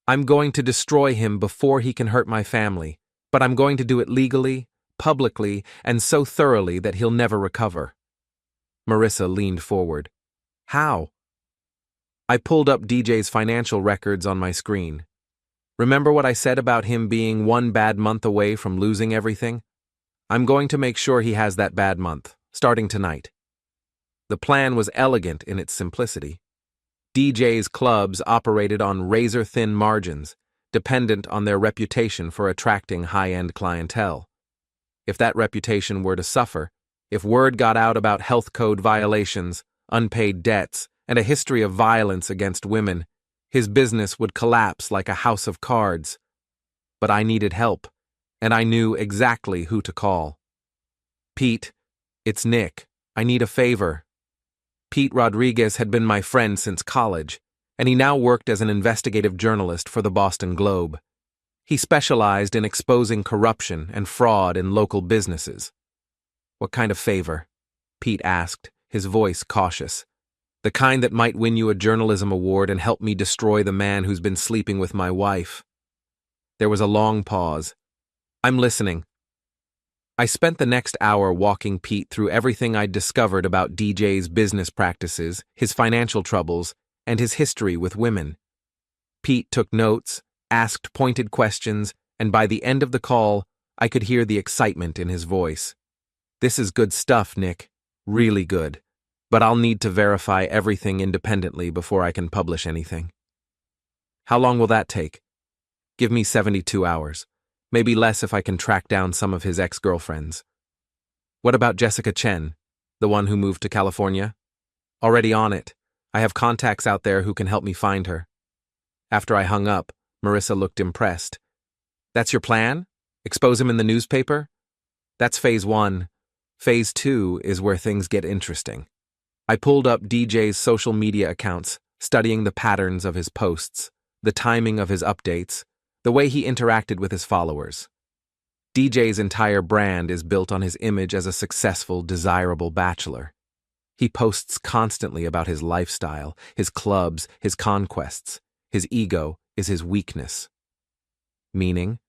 I'm going to destroy him before he can hurt my family, but I'm going to do it legally, publicly, and so thoroughly that he'll never recover. Marissa leaned forward. How? I pulled up DJ's financial records on my screen. Remember what I said about him being 1 bad month away from losing everything? I'm going to make sure he has that bad month, starting tonight. The plan was elegant in its simplicity. DJ's clubs operated on razor-thin margins, dependent on their reputation for attracting high-end clientele. If that reputation were to suffer, if word got out about health code violations, unpaid debts, and a history of violence against women, his business would collapse like a house of cards. But I needed help, and I knew exactly who to call. Pete, it's Nick. I need a favor. Pete Rodriguez had been my friend since college, and he now worked as an investigative journalist for the Boston Globe. He specialized in exposing corruption and fraud in local businesses. What kind of favor? Pete asked, his voice cautious. The kind that might win you a journalism award and help me destroy the man who's been sleeping with my wife. There was a long pause. I'm listening. I spent the next hour walking Pete through everything I'd discovered about DJ's business practices, his financial troubles, and his history with women. Pete took notes, asked pointed questions, and by the end of the call, I could hear the excitement in his voice. This is good stuff, Nick. Really good. But I'll need to verify everything independently before I can publish anything. How long will that take? Give me 72 hours. Maybe less if I can track down some of his ex-girlfriends. What about Jessica Chen, the one who moved to California? Already on it. I have contacts out there who can help me find her. After I hung up, Marissa looked impressed. That's your plan? Expose him in the newspaper? That's phase 1. Phase 2 is where things get interesting. I pulled up DJ's social media accounts, studying the patterns of his posts, the timing of his updates, the way he interacted with his followers. DJ's entire brand is built on his image as a successful, desirable bachelor. He posts constantly about his lifestyle, his clubs, his conquests. His ego is his weakness. Meaning?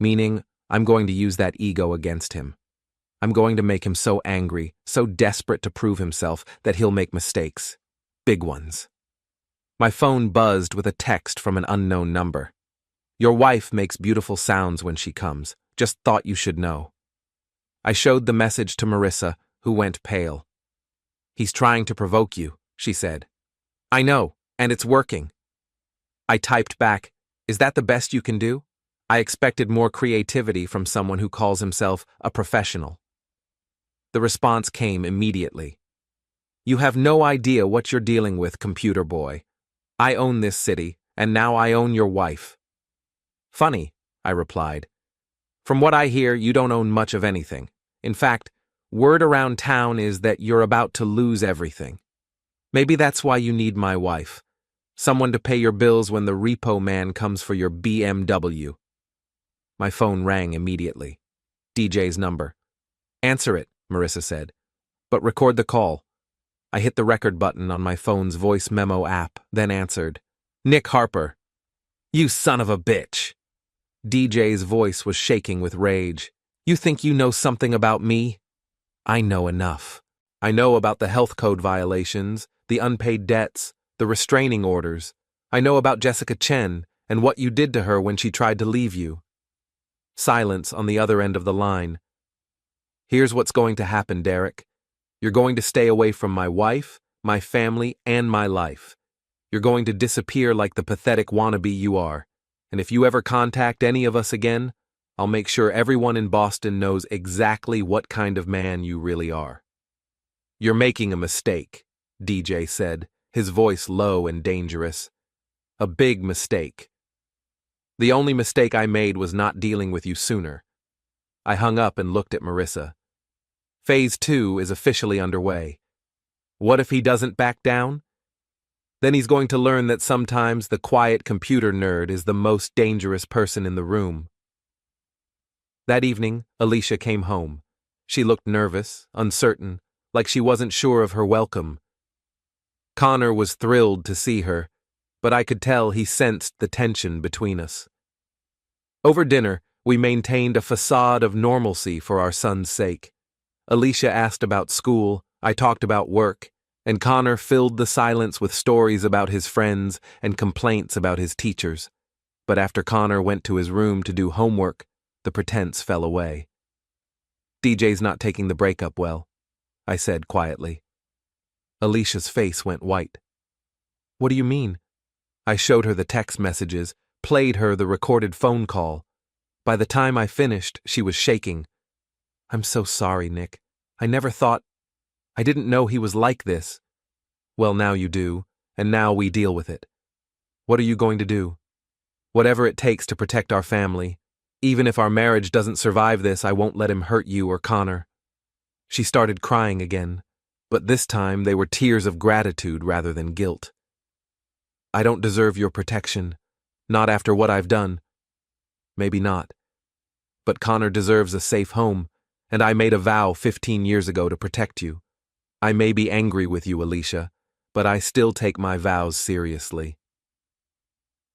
Meaning, I'm going to use that ego against him. I'm going to make him so angry, so desperate to prove himself that he'll make mistakes. Big ones. My phone buzzed with a text from an unknown number. Your wife makes beautiful sounds when she comes. Just thought you should know. I showed the message to Marissa, who went pale. He's trying to provoke you, she said. I know, and it's working. I typed back, is that the best you can do? I expected more creativity from someone who calls himself a professional. The response came immediately. You have no idea what you're dealing with, computer boy. I own this city, and now I own your wife. Funny, I replied. From what I hear, you don't own much of anything. In fact, word around town is that you're about to lose everything. Maybe that's why you need my wife. Someone to pay your bills when the repo man comes for your BMW. My phone rang immediately. DJ's number. Answer it, Marissa said. But record the call. I hit the record button on my phone's voice memo app, then answered. Nick Harper. You son of a bitch. DJ's voice was shaking with rage. You think you know something about me? I know enough. I know about the health code violations, the unpaid debts, the restraining orders. I know about Jessica Chen and what you did to her when she tried to leave you. Silence on the other end of the line. Here's what's going to happen, Derek. You're going to stay away from my wife, my family, and my life. You're going to disappear like the pathetic wannabe you are. And if you ever contact any of us again, I'll make sure everyone in Boston knows exactly what kind of man you really are. You're making a mistake, DJ said, his voice low and dangerous. A big mistake. The only mistake I made was not dealing with you sooner. I hung up and looked at Marissa. Phase 2 is officially underway. What if he doesn't back down? Then he's going to learn that sometimes the quiet computer nerd is the most dangerous person in the room. That evening, Alicia came home. She looked nervous, uncertain, like she wasn't sure of her welcome. Connor was thrilled to see her, but I could tell he sensed the tension between us. Over dinner, we maintained a facade of normalcy for our son's sake. Alicia asked about school, I talked about work, and Connor filled the silence with stories about his friends and complaints about his teachers. But after Connor went to his room to do homework, the pretense fell away. DJ's not taking the breakup well, I said quietly. Alicia's face went white. What do you mean? I showed her the text messages, played her the recorded phone call. By the time I finished, she was shaking. I'm so sorry, Nick. I didn't know he was like this. Well, now you do, and now we deal with it. What are you going to do? Whatever it takes to protect our family. Even if our marriage doesn't survive this, I won't let him hurt you or Connor. She started crying again, but this time they were tears of gratitude rather than guilt. I don't deserve your protection, not after what I've done. Maybe not. But Connor deserves a safe home, and I made a vow 15 years ago to protect you. I may be angry with you, Alicia, but I still take my vows seriously.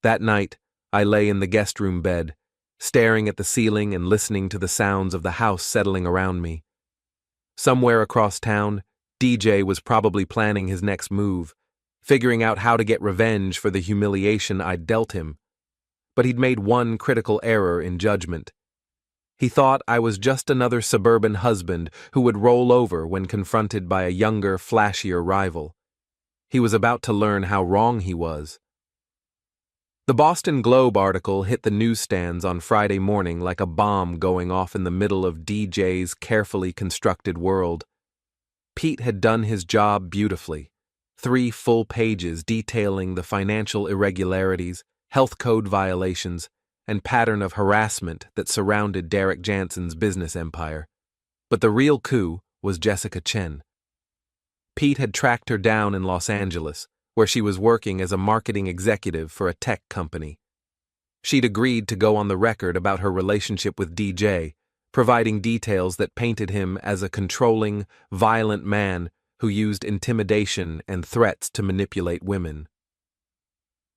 That night, I lay in the guest room bed, staring at the ceiling and listening to the sounds of the house settling around me. Somewhere across town, DJ was probably planning his next move, figuring out how to get revenge for the humiliation I'd dealt him. But he'd made one critical error in judgment. He thought I was just another suburban husband who would roll over when confronted by a younger, flashier rival. He was about to learn how wrong he was. The Boston Globe article hit the newsstands on Friday morning like a bomb going off in the middle of DJ's carefully constructed world. Pete had done his job beautifully. 3 full pages detailing the financial irregularities, health code violations, and pattern of harassment that surrounded Derek Jansen's business empire. But the real coup was Jessica Chen. Pete had tracked her down in Los Angeles, where she was working as a marketing executive for a tech company. She'd agreed to go on the record about her relationship with DJ, providing details that painted him as a controlling, violent man who used intimidation and threats to manipulate women.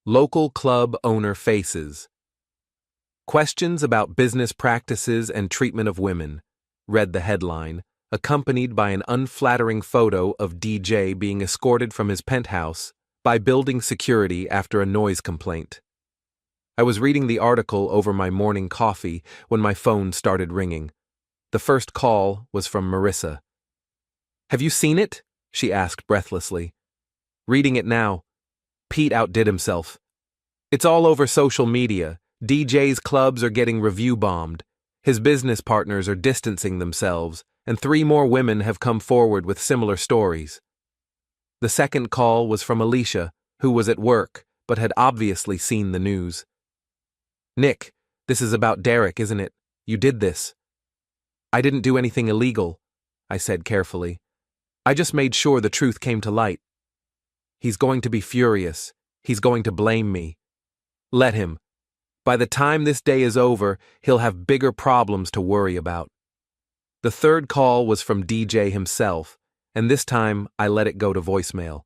Local club owner faces. Questions about business practices and treatment of women, read the headline, accompanied by an unflattering photo of DJ being escorted from his penthouse by building security after a noise complaint. I was reading the article over my morning coffee when my phone started ringing. The first call was from Marissa. Have you seen it? She asked breathlessly. Reading it now. Pete outdid himself. It's all over social media. DJ's clubs are getting review bombed. His business partners are distancing themselves, and 3 more women have come forward with similar stories. The second call was from Alicia, who was at work, but had obviously seen the news. Nick, this is about Derek, isn't it? You did this. I didn't do anything illegal, I said carefully. I just made sure the truth came to light. He's going to be furious. He's going to blame me. Let him. By the time this day is over, he'll have bigger problems to worry about. The third call was from DJ himself, and this time I let it go to voicemail.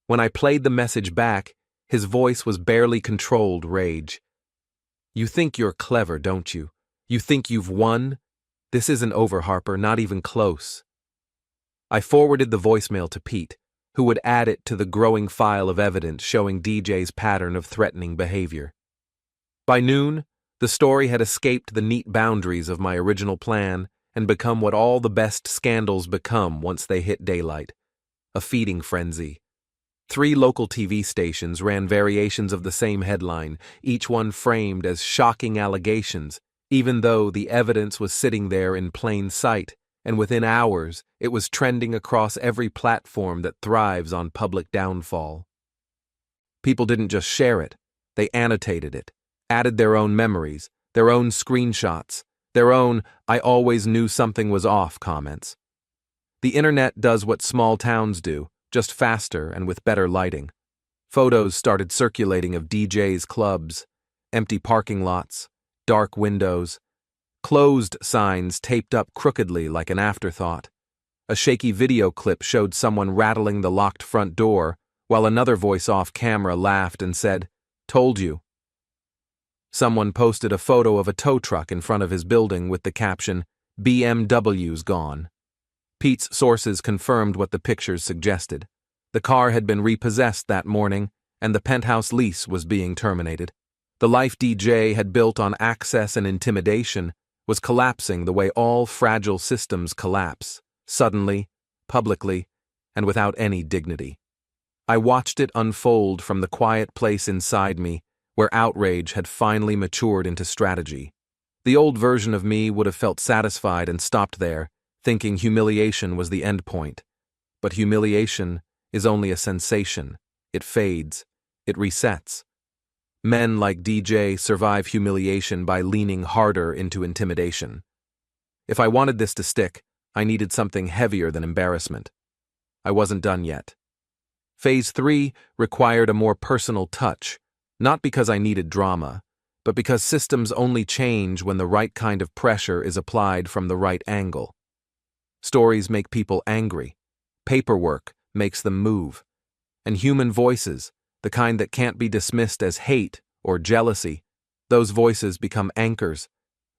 When I played the message back, his voice was barely controlled rage. You think you're clever, don't you? You think you've won? This isn't over, Harper, not even close. I forwarded the voicemail to Pete, who would add it to the growing file of evidence showing DJ's pattern of threatening behavior. By noon, the story had escaped the neat boundaries of my original plan and become what all the best scandals become once they hit daylight: a feeding frenzy. 3 local TV stations ran variations of the same headline, each one framed as shocking allegations, even though the evidence was sitting there in plain sight, and within hours it was trending across every platform that thrives on public downfall. People didn't just share it, they annotated it, added their own memories, their own screenshots, their own "I always knew something was off" comments. The internet does what small towns do, just faster and with better lighting. Photos started circulating of DJ's clubs, empty parking lots, dark windows, closed signs taped up crookedly like an afterthought. A shaky video clip showed someone rattling the locked front door, while another voice off camera laughed and said, "Told you." Someone posted a photo of a tow truck in front of his building with the caption, "BMW's gone." Pete's sources confirmed what the pictures suggested. The car had been repossessed that morning, and the penthouse lease was being terminated. The life DJ had built on access and intimidation was collapsing the way all fragile systems collapse, suddenly, publicly, and without any dignity. I watched it unfold from the quiet place inside me, where outrage had finally matured into strategy. The old version of me would have felt satisfied and stopped there, thinking humiliation was the end point. But humiliation is only a sensation. It fades. It resets. Men like DJ survive humiliation by leaning harder into intimidation. If I wanted this to stick, I needed something heavier than embarrassment. I wasn't done yet. Phase 3 required a more personal touch, not because I needed drama, but because systems only change when the right kind of pressure is applied from the right angle. Stories make people angry. Paperwork makes them move. And human voices, the kind that can't be dismissed as hate or jealousy, those voices become anchors.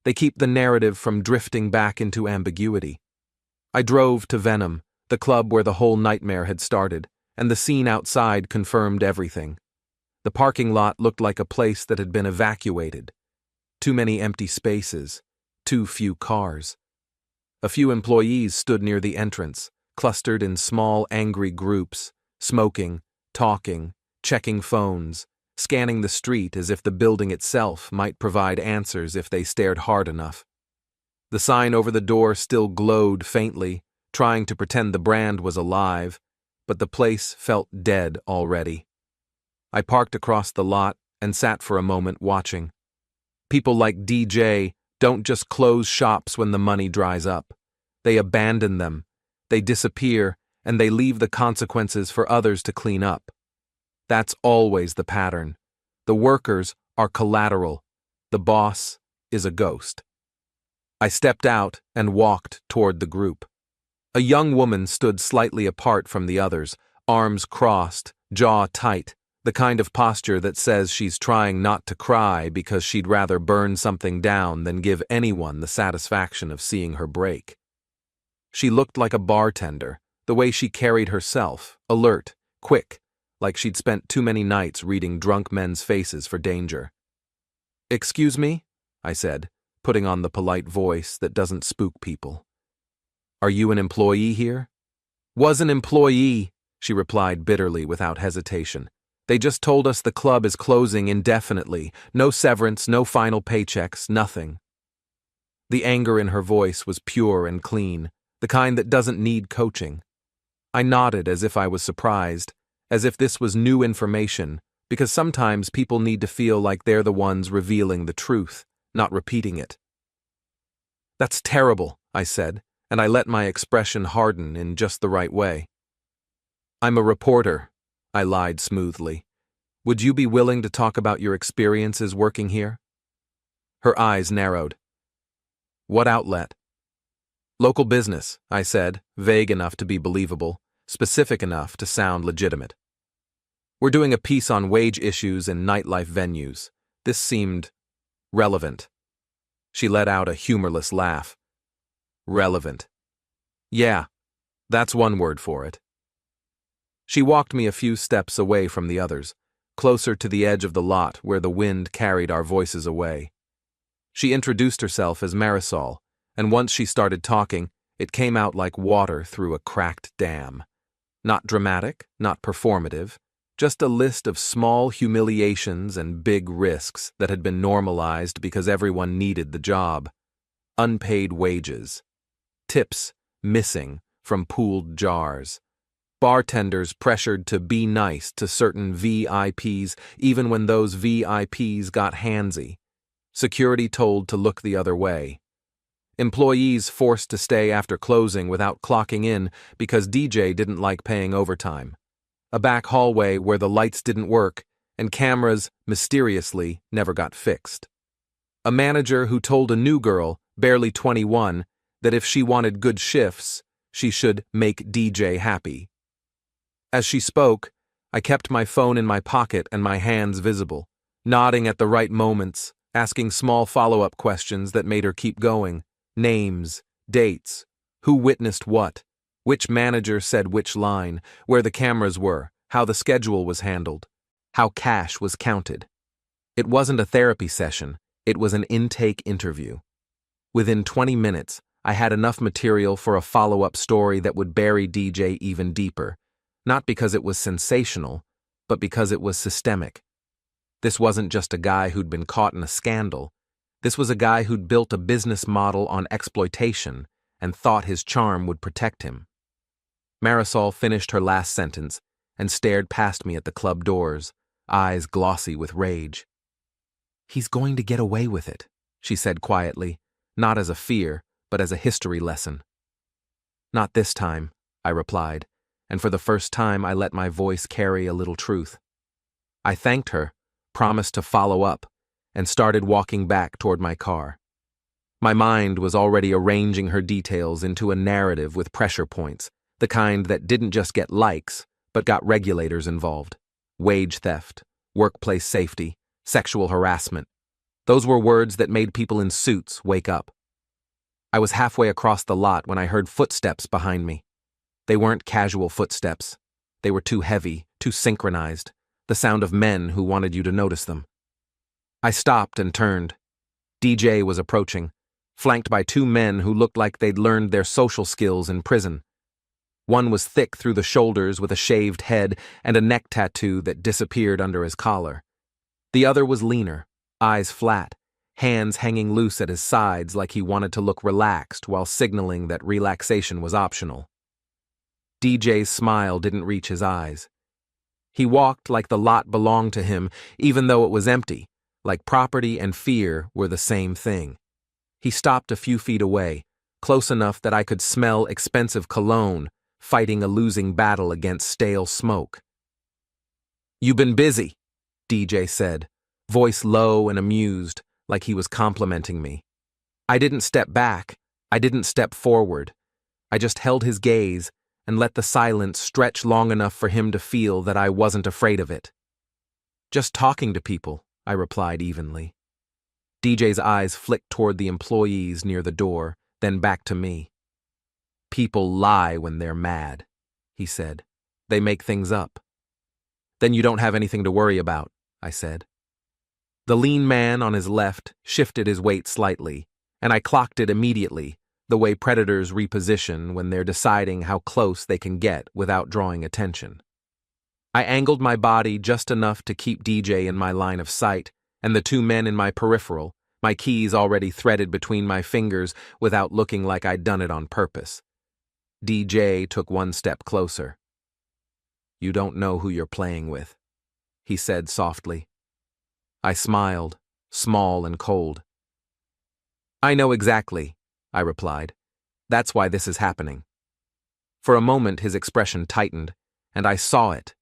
They keep the narrative from drifting back into ambiguity. I drove to Venom, the club where the whole nightmare had started, and the scene outside confirmed everything. The parking lot looked like a place that had been evacuated. Too many empty spaces, too few cars. A few employees stood near the entrance, clustered in small, angry groups, smoking, talking, checking phones, scanning the street as if the building itself might provide answers if they stared hard enough. The sign over the door still glowed faintly, trying to pretend the brand was alive, but the place felt dead already. I parked across the lot and sat for a moment watching. People like DJ don't just close shops when the money dries up. They abandon them, they disappear, and they leave the consequences for others to clean up. That's always the pattern. The workers are collateral. The boss is a ghost. I stepped out and walked toward the group. A young woman stood slightly apart from the others, arms crossed, jaw tight, the kind of posture that says she's trying not to cry because she'd rather burn something down than give anyone the satisfaction of seeing her break. She looked like a bartender, the way she carried herself, alert, quick, like she'd spent too many nights reading drunk men's faces for danger. "Excuse me?" I said, putting on the polite voice that doesn't spook people. "Are you an employee here?" "Was an employee," she replied bitterly without hesitation. "They just told us the club is closing indefinitely. No severance, no final paychecks, nothing." The anger in her voice was pure and clean, the kind that doesn't need coaching. I nodded as if I was surprised, as if this was new information, because sometimes people need to feel like they're the ones revealing the truth, not repeating it. "That's terrible," I said, and I let my expression harden in just the right way. "I'm a reporter," I lied smoothly. "Would you be willing to talk about your experiences working here?" Her eyes narrowed. "What outlet?" "Local business," I said, vague enough to be believable, specific enough to sound legitimate. "We're doing a piece on wage issues in nightlife venues. This seemed relevant." She let out a humorless laugh. "Relevant." "Yeah. That's one word for it. She walked me a few steps away from the others, closer to the edge of the lot where the wind carried our voices away. She introduced herself as Marisol, and once she started talking, it came out like water through a cracked dam. Not dramatic, not performative, just a list of small humiliations and big risks that had been normalized because everyone needed the job. Unpaid wages. Tips missing from pooled jars. Bartenders pressured to be nice to certain VIPs even when those VIPs got handsy. Security told to look the other way. Employees forced to stay after closing without clocking in because DJ didn't like paying overtime. A back hallway where the lights didn't work and cameras, mysteriously, never got fixed. A manager who told a new girl, barely 21, that if she wanted good shifts, she should make DJ happy. As she spoke, I kept my phone in my pocket and my hands visible, nodding at the right moments, asking small follow-up questions that made her keep going. Names, dates, who witnessed what, which manager said which line, where the cameras were, how the schedule was handled, how cash was counted. It wasn't a therapy session, it was an intake interview. Within 20 minutes, I had enough material for a follow-up story that would bury DJ even deeper, not because it was sensational, but because it was systemic. This wasn't just a guy who'd been caught in a scandal. This was a guy who'd built a business model on exploitation and thought his charm would protect him. Marisol finished her last sentence and stared past me at the club doors, eyes glossy with rage. "He's going to get away with it," she said quietly, not as a fear, but as a history lesson. "Not this time," I replied, and for the first time I let my voice carry a little truth. I thanked her, promised to follow up, and started walking back toward my car. My mind was already arranging her details into a narrative with pressure points, the kind that didn't just get likes, but got regulators involved. Wage theft, workplace safety, sexual harassment. Those were words that made people in suits wake up. I was halfway across the lot when I heard footsteps behind me. They weren't casual footsteps. They were too heavy, too synchronized, the sound of men who wanted you to notice them. I stopped and turned. DJ was approaching, flanked by two men who looked like they'd learned their social skills in prison. One was thick through the shoulders with a shaved head and a neck tattoo that disappeared under his collar. The other was leaner, eyes flat, hands hanging loose at his sides like he wanted to look relaxed while signaling that relaxation was optional. DJ's smile didn't reach his eyes. He walked like the lot belonged to him, even though it was empty, like property and fear were the same thing. He stopped a few feet away, close enough that I could smell expensive cologne, fighting a losing battle against stale smoke. "You've been busy," DJ said, voice low and amused, like he was complimenting me. I didn't step back, I didn't step forward. I just held his gaze and let the silence stretch long enough for him to feel that I wasn't afraid of it. "Just talking to people," I replied evenly. DJ's eyes flicked toward the employees near the door, then back to me. "People lie when they're mad," he said. "They make things up." "Then you don't have anything to worry about," I said. The lean man on his left shifted his weight slightly, and I clocked it immediately, the way predators reposition when they're deciding how close they can get without drawing attention. I angled my body just enough to keep DJ in my line of sight, and the two men in my peripheral, my keys already threaded between my fingers without looking like I'd done it on purpose. DJ took one step closer. "You don't know who you're playing with," he said softly. I smiled, small and cold. "I know exactly," I replied. "That's why this is happening." For a moment his expression tightened, and I saw it,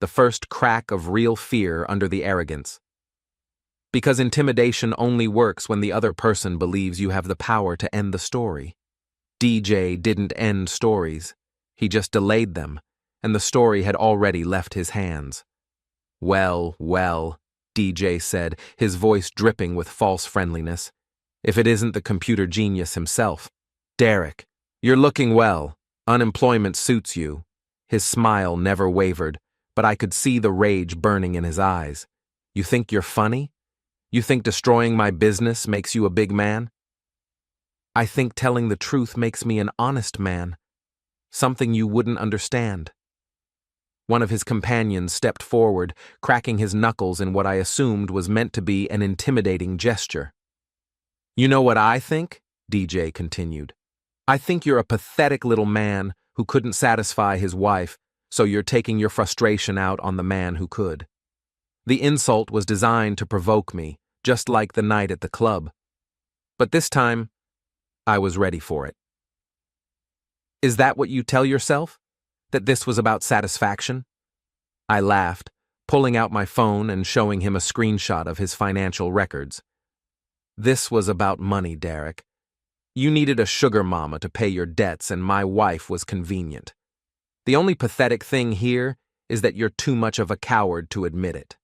the first crack of real fear under the arrogance. Because intimidation only works when the other person believes you have the power to end the story. DJ didn't end stories. He just delayed them, and the story had already left his hands. "Well, well," DJ said, his voice dripping with false friendliness. "If it isn't the computer genius himself. Derek, you're looking well, Unemployment suits you. His smile never wavered, but I could see the rage burning in his eyes. You think you're funny? You think destroying my business makes you a big man? I think telling the truth makes me an honest man. Something you wouldn't understand. One of his companions stepped forward, cracking his knuckles in what I assumed was meant to be an intimidating gesture. You know what I think? DJ continued. I think you're a pathetic little man who couldn't satisfy his wife, so you're taking your frustration out on the man who could. The insult was designed to provoke me, just like the night at the club. But this time, I was ready for it. Is that what you tell yourself? That this was about satisfaction? I laughed, pulling out my phone and showing him a screenshot of his financial records. This was about money, Derek. You needed a sugar mama to pay your debts, and my wife was convenient. The only pathetic thing here is that you're too much of a coward to admit it.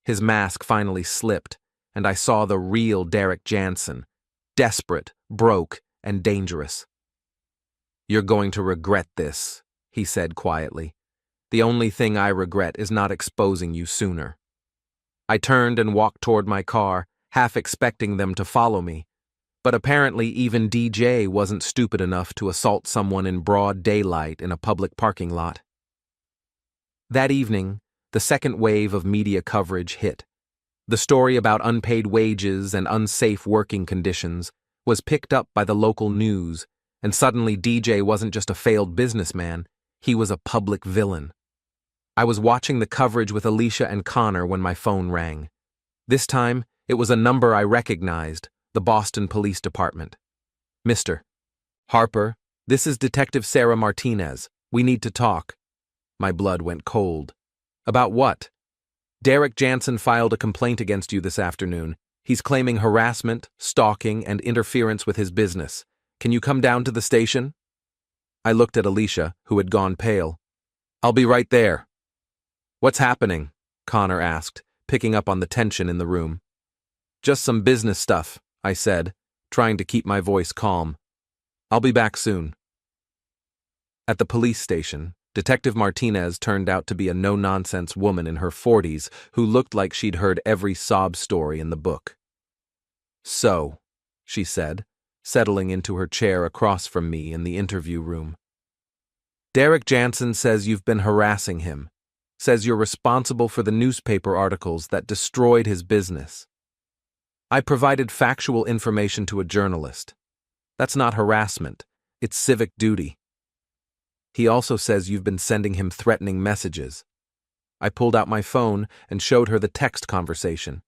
His mask finally slipped, and I saw the real Derek Jansen, desperate, broke, and dangerous. You're going to regret this, he said quietly. The only thing I regret is not exposing you sooner. I turned and walked toward my car, half expecting them to follow me. But apparently even DJ wasn't stupid enough to assault someone in broad daylight in a public parking lot. That evening, the second wave of media coverage hit. The story about unpaid wages and unsafe working conditions was picked up by the local news, and suddenly DJ wasn't just a failed businessman, he was a public villain. I was watching the coverage with Alicia and Connor when my phone rang. This time, it was a number I recognized, the Boston Police Department. Mr. Harper, this is Detective Sarah Martinez. We need to talk. My blood went cold. About what? Derek Jansen filed a complaint against you this afternoon. He's claiming harassment, stalking, and interference with his business. Can you come down to the station? I looked at Alicia, who had gone pale. I'll be right there. What's happening? Connor asked, picking up on the tension in the room. Just some business stuff, I said, trying to keep my voice calm. I'll be back soon. At the police station, Detective Martinez turned out to be a no-nonsense woman in her 40s who looked like she'd heard every sob story in the book. So, she said, settling into her chair across from me in the interview room. Derek Jansen says you've been harassing him, says you're responsible for the newspaper articles that destroyed his business. I provided factual information to a journalist. That's not harassment, it's civic duty. He also says you've been sending him threatening messages. I pulled out my phone and showed her the text conversation.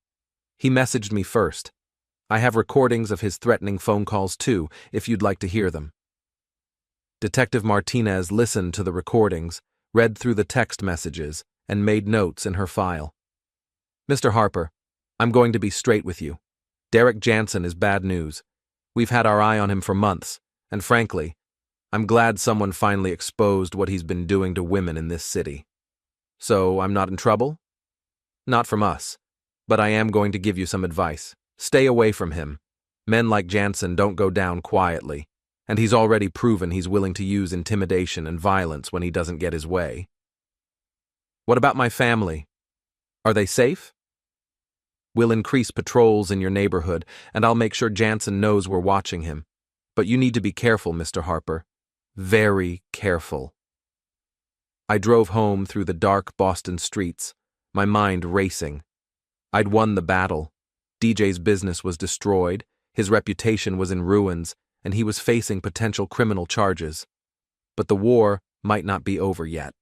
He messaged me first. I have recordings of his threatening phone calls too, if you'd like to hear them. Detective Martinez listened to the recordings, read through the text messages, and made notes in her file. Mr. Harper, I'm going to be straight with you. Derek Jansen is bad news. We've had our eye on him for months, and frankly, I'm glad someone finally exposed what he's been doing to women in this city. So, I'm not in trouble? Not from us, but I am going to give you some advice. Stay away from him. Men like Jansen don't go down quietly, and he's already proven he's willing to use intimidation and violence when he doesn't get his way. What about my family? Are they safe? We'll increase patrols in your neighborhood, and I'll make sure Jansen knows we're watching him. But you need to be careful, Mr. Harper. Very careful. I drove home through the dark Boston streets, my mind racing. I'd won the battle. DJ's business was destroyed, his reputation was in ruins, and he was facing potential criminal charges. But the war might not be over yet.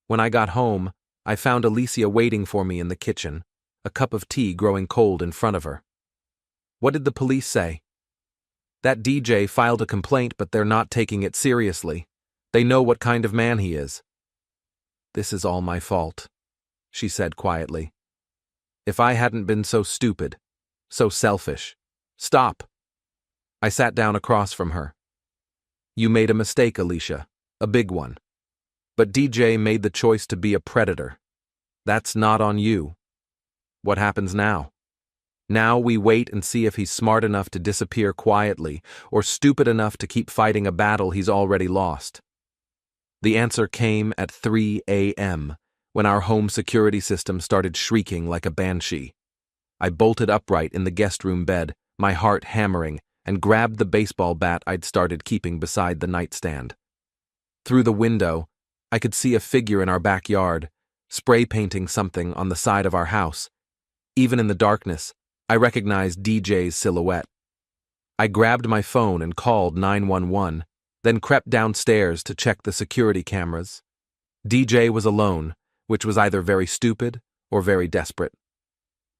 When I got home, I found Alicia waiting for me in the kitchen, a cup of tea growing cold in front of her. What did the police say? That DJ filed a complaint, but they're not taking it seriously. They know what kind of man he is. This is all my fault, she said quietly. If I hadn't been so stupid, so selfish. Stop. I sat down across from her. You made a mistake, Alicia, a big one. But DJ made the choice to be a predator. That's not on you. What happens now? Now we wait and see if he's smart enough to disappear quietly or stupid enough to keep fighting a battle he's already lost. The answer came at 3 a.m. when our home security system started shrieking like a banshee. I bolted upright in the guest room bed, my heart hammering, and grabbed the baseball bat I'd started keeping beside the nightstand. Through the window, I could see a figure in our backyard, spray painting something on the side of our house. Even in the darkness, I recognized DJ's silhouette. I grabbed my phone and called 911, then crept downstairs to check the security cameras. DJ was alone, which was either very stupid or very desperate.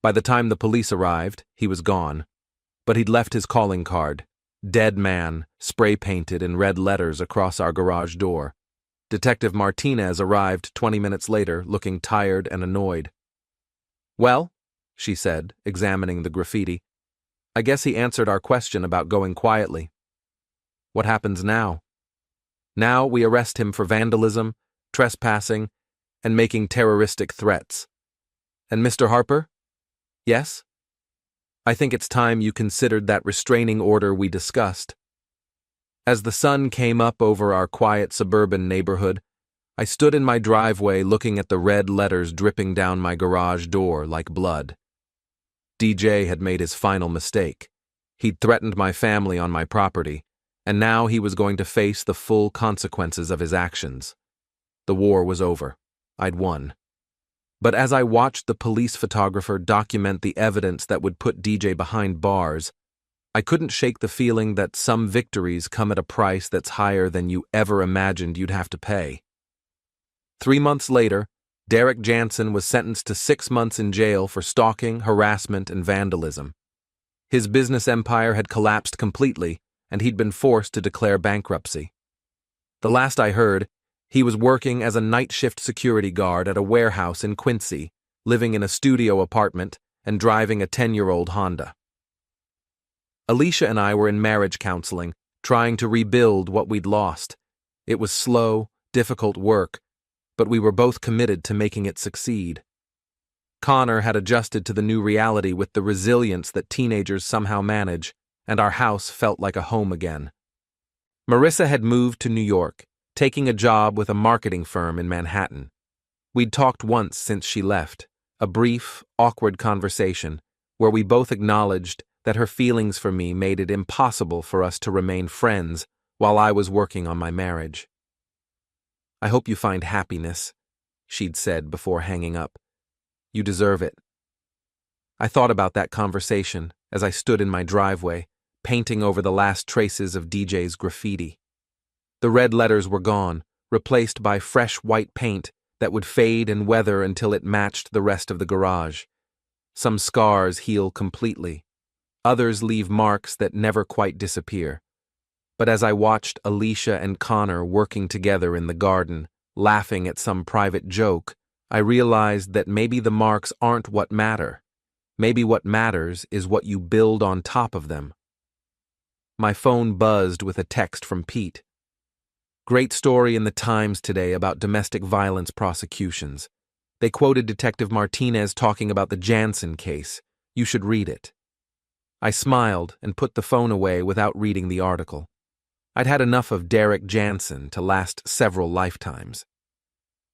By the time the police arrived, he was gone, but he'd left his calling card, "Dead Man," spray-painted in red letters across our garage door. Detective Martinez arrived 20 minutes later, looking tired and annoyed. "Well," she said, examining the graffiti, "I guess he answered our question about going quietly. What happens now?" "Now we arrest him for vandalism, trespassing, and making terroristic threats. And Mr. Harper? Yes? I think it's time you considered that restraining order we discussed." As the sun came up over our quiet suburban neighborhood, I stood in my driveway looking at the red letters dripping down my garage door like blood. DJ had made his final mistake. He'd threatened my family on my property, and now he was going to face the full consequences of his actions. The war was over. I'd won. But as I watched the police photographer document the evidence that would put DJ behind bars, I couldn't shake the feeling that some victories come at a price that's higher than you ever imagined you'd have to pay. 3 months later, Derek Jansen was sentenced to 6 months in jail for stalking, harassment, and vandalism. His business empire had collapsed completely, and he'd been forced to declare bankruptcy. The last I heard, he was working as a night shift security guard at a warehouse in Quincy, living in a studio apartment, and driving a 10-year-old Honda. Alicia and I were in marriage counseling, trying to rebuild what we'd lost. It was slow, difficult work, but we were both committed to making it succeed. Connor had adjusted to the new reality with the resilience that teenagers somehow manage, and our house felt like a home again. Marissa had moved to New York, taking a job with a marketing firm in Manhattan. We'd talked once since she left, a brief, awkward conversation where we both acknowledged that her feelings for me made it impossible for us to remain friends while I was working on my marriage. "I hope you find happiness," she'd said before hanging up. "You deserve it." I thought about that conversation as I stood in my driveway, painting over the last traces of DJ's graffiti. The red letters were gone, replaced by fresh white paint that would fade and weather until it matched the rest of the garage. Some scars heal completely. Others leave marks that never quite disappear. But as I watched Alicia and Connor working together in the garden, laughing at some private joke, I realized that maybe the marks aren't what matter. Maybe what matters is what you build on top of them. My phone buzzed with a text from Pete. "Great story in the Times today about domestic violence prosecutions. They quoted Detective Martinez talking about the Jansen case. You should read it." I smiled and put the phone away without reading the article. I'd had enough of Derek Jansen to last several lifetimes.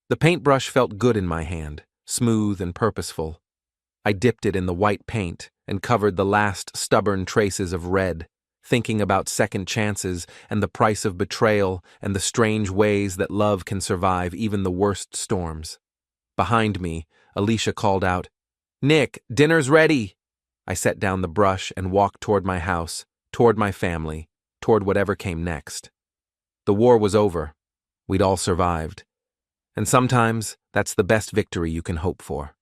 The paintbrush felt good in my hand, smooth and purposeful. I dipped it in the white paint and covered the last stubborn traces of red, thinking about second chances and the price of betrayal and the strange ways that love can survive even the worst storms. Behind me, Alicia called out, "Nick, dinner's ready!" I set down the brush and walked toward my house, toward my family, toward whatever came next. The war was over. We'd all survived. And sometimes that's the best victory you can hope for.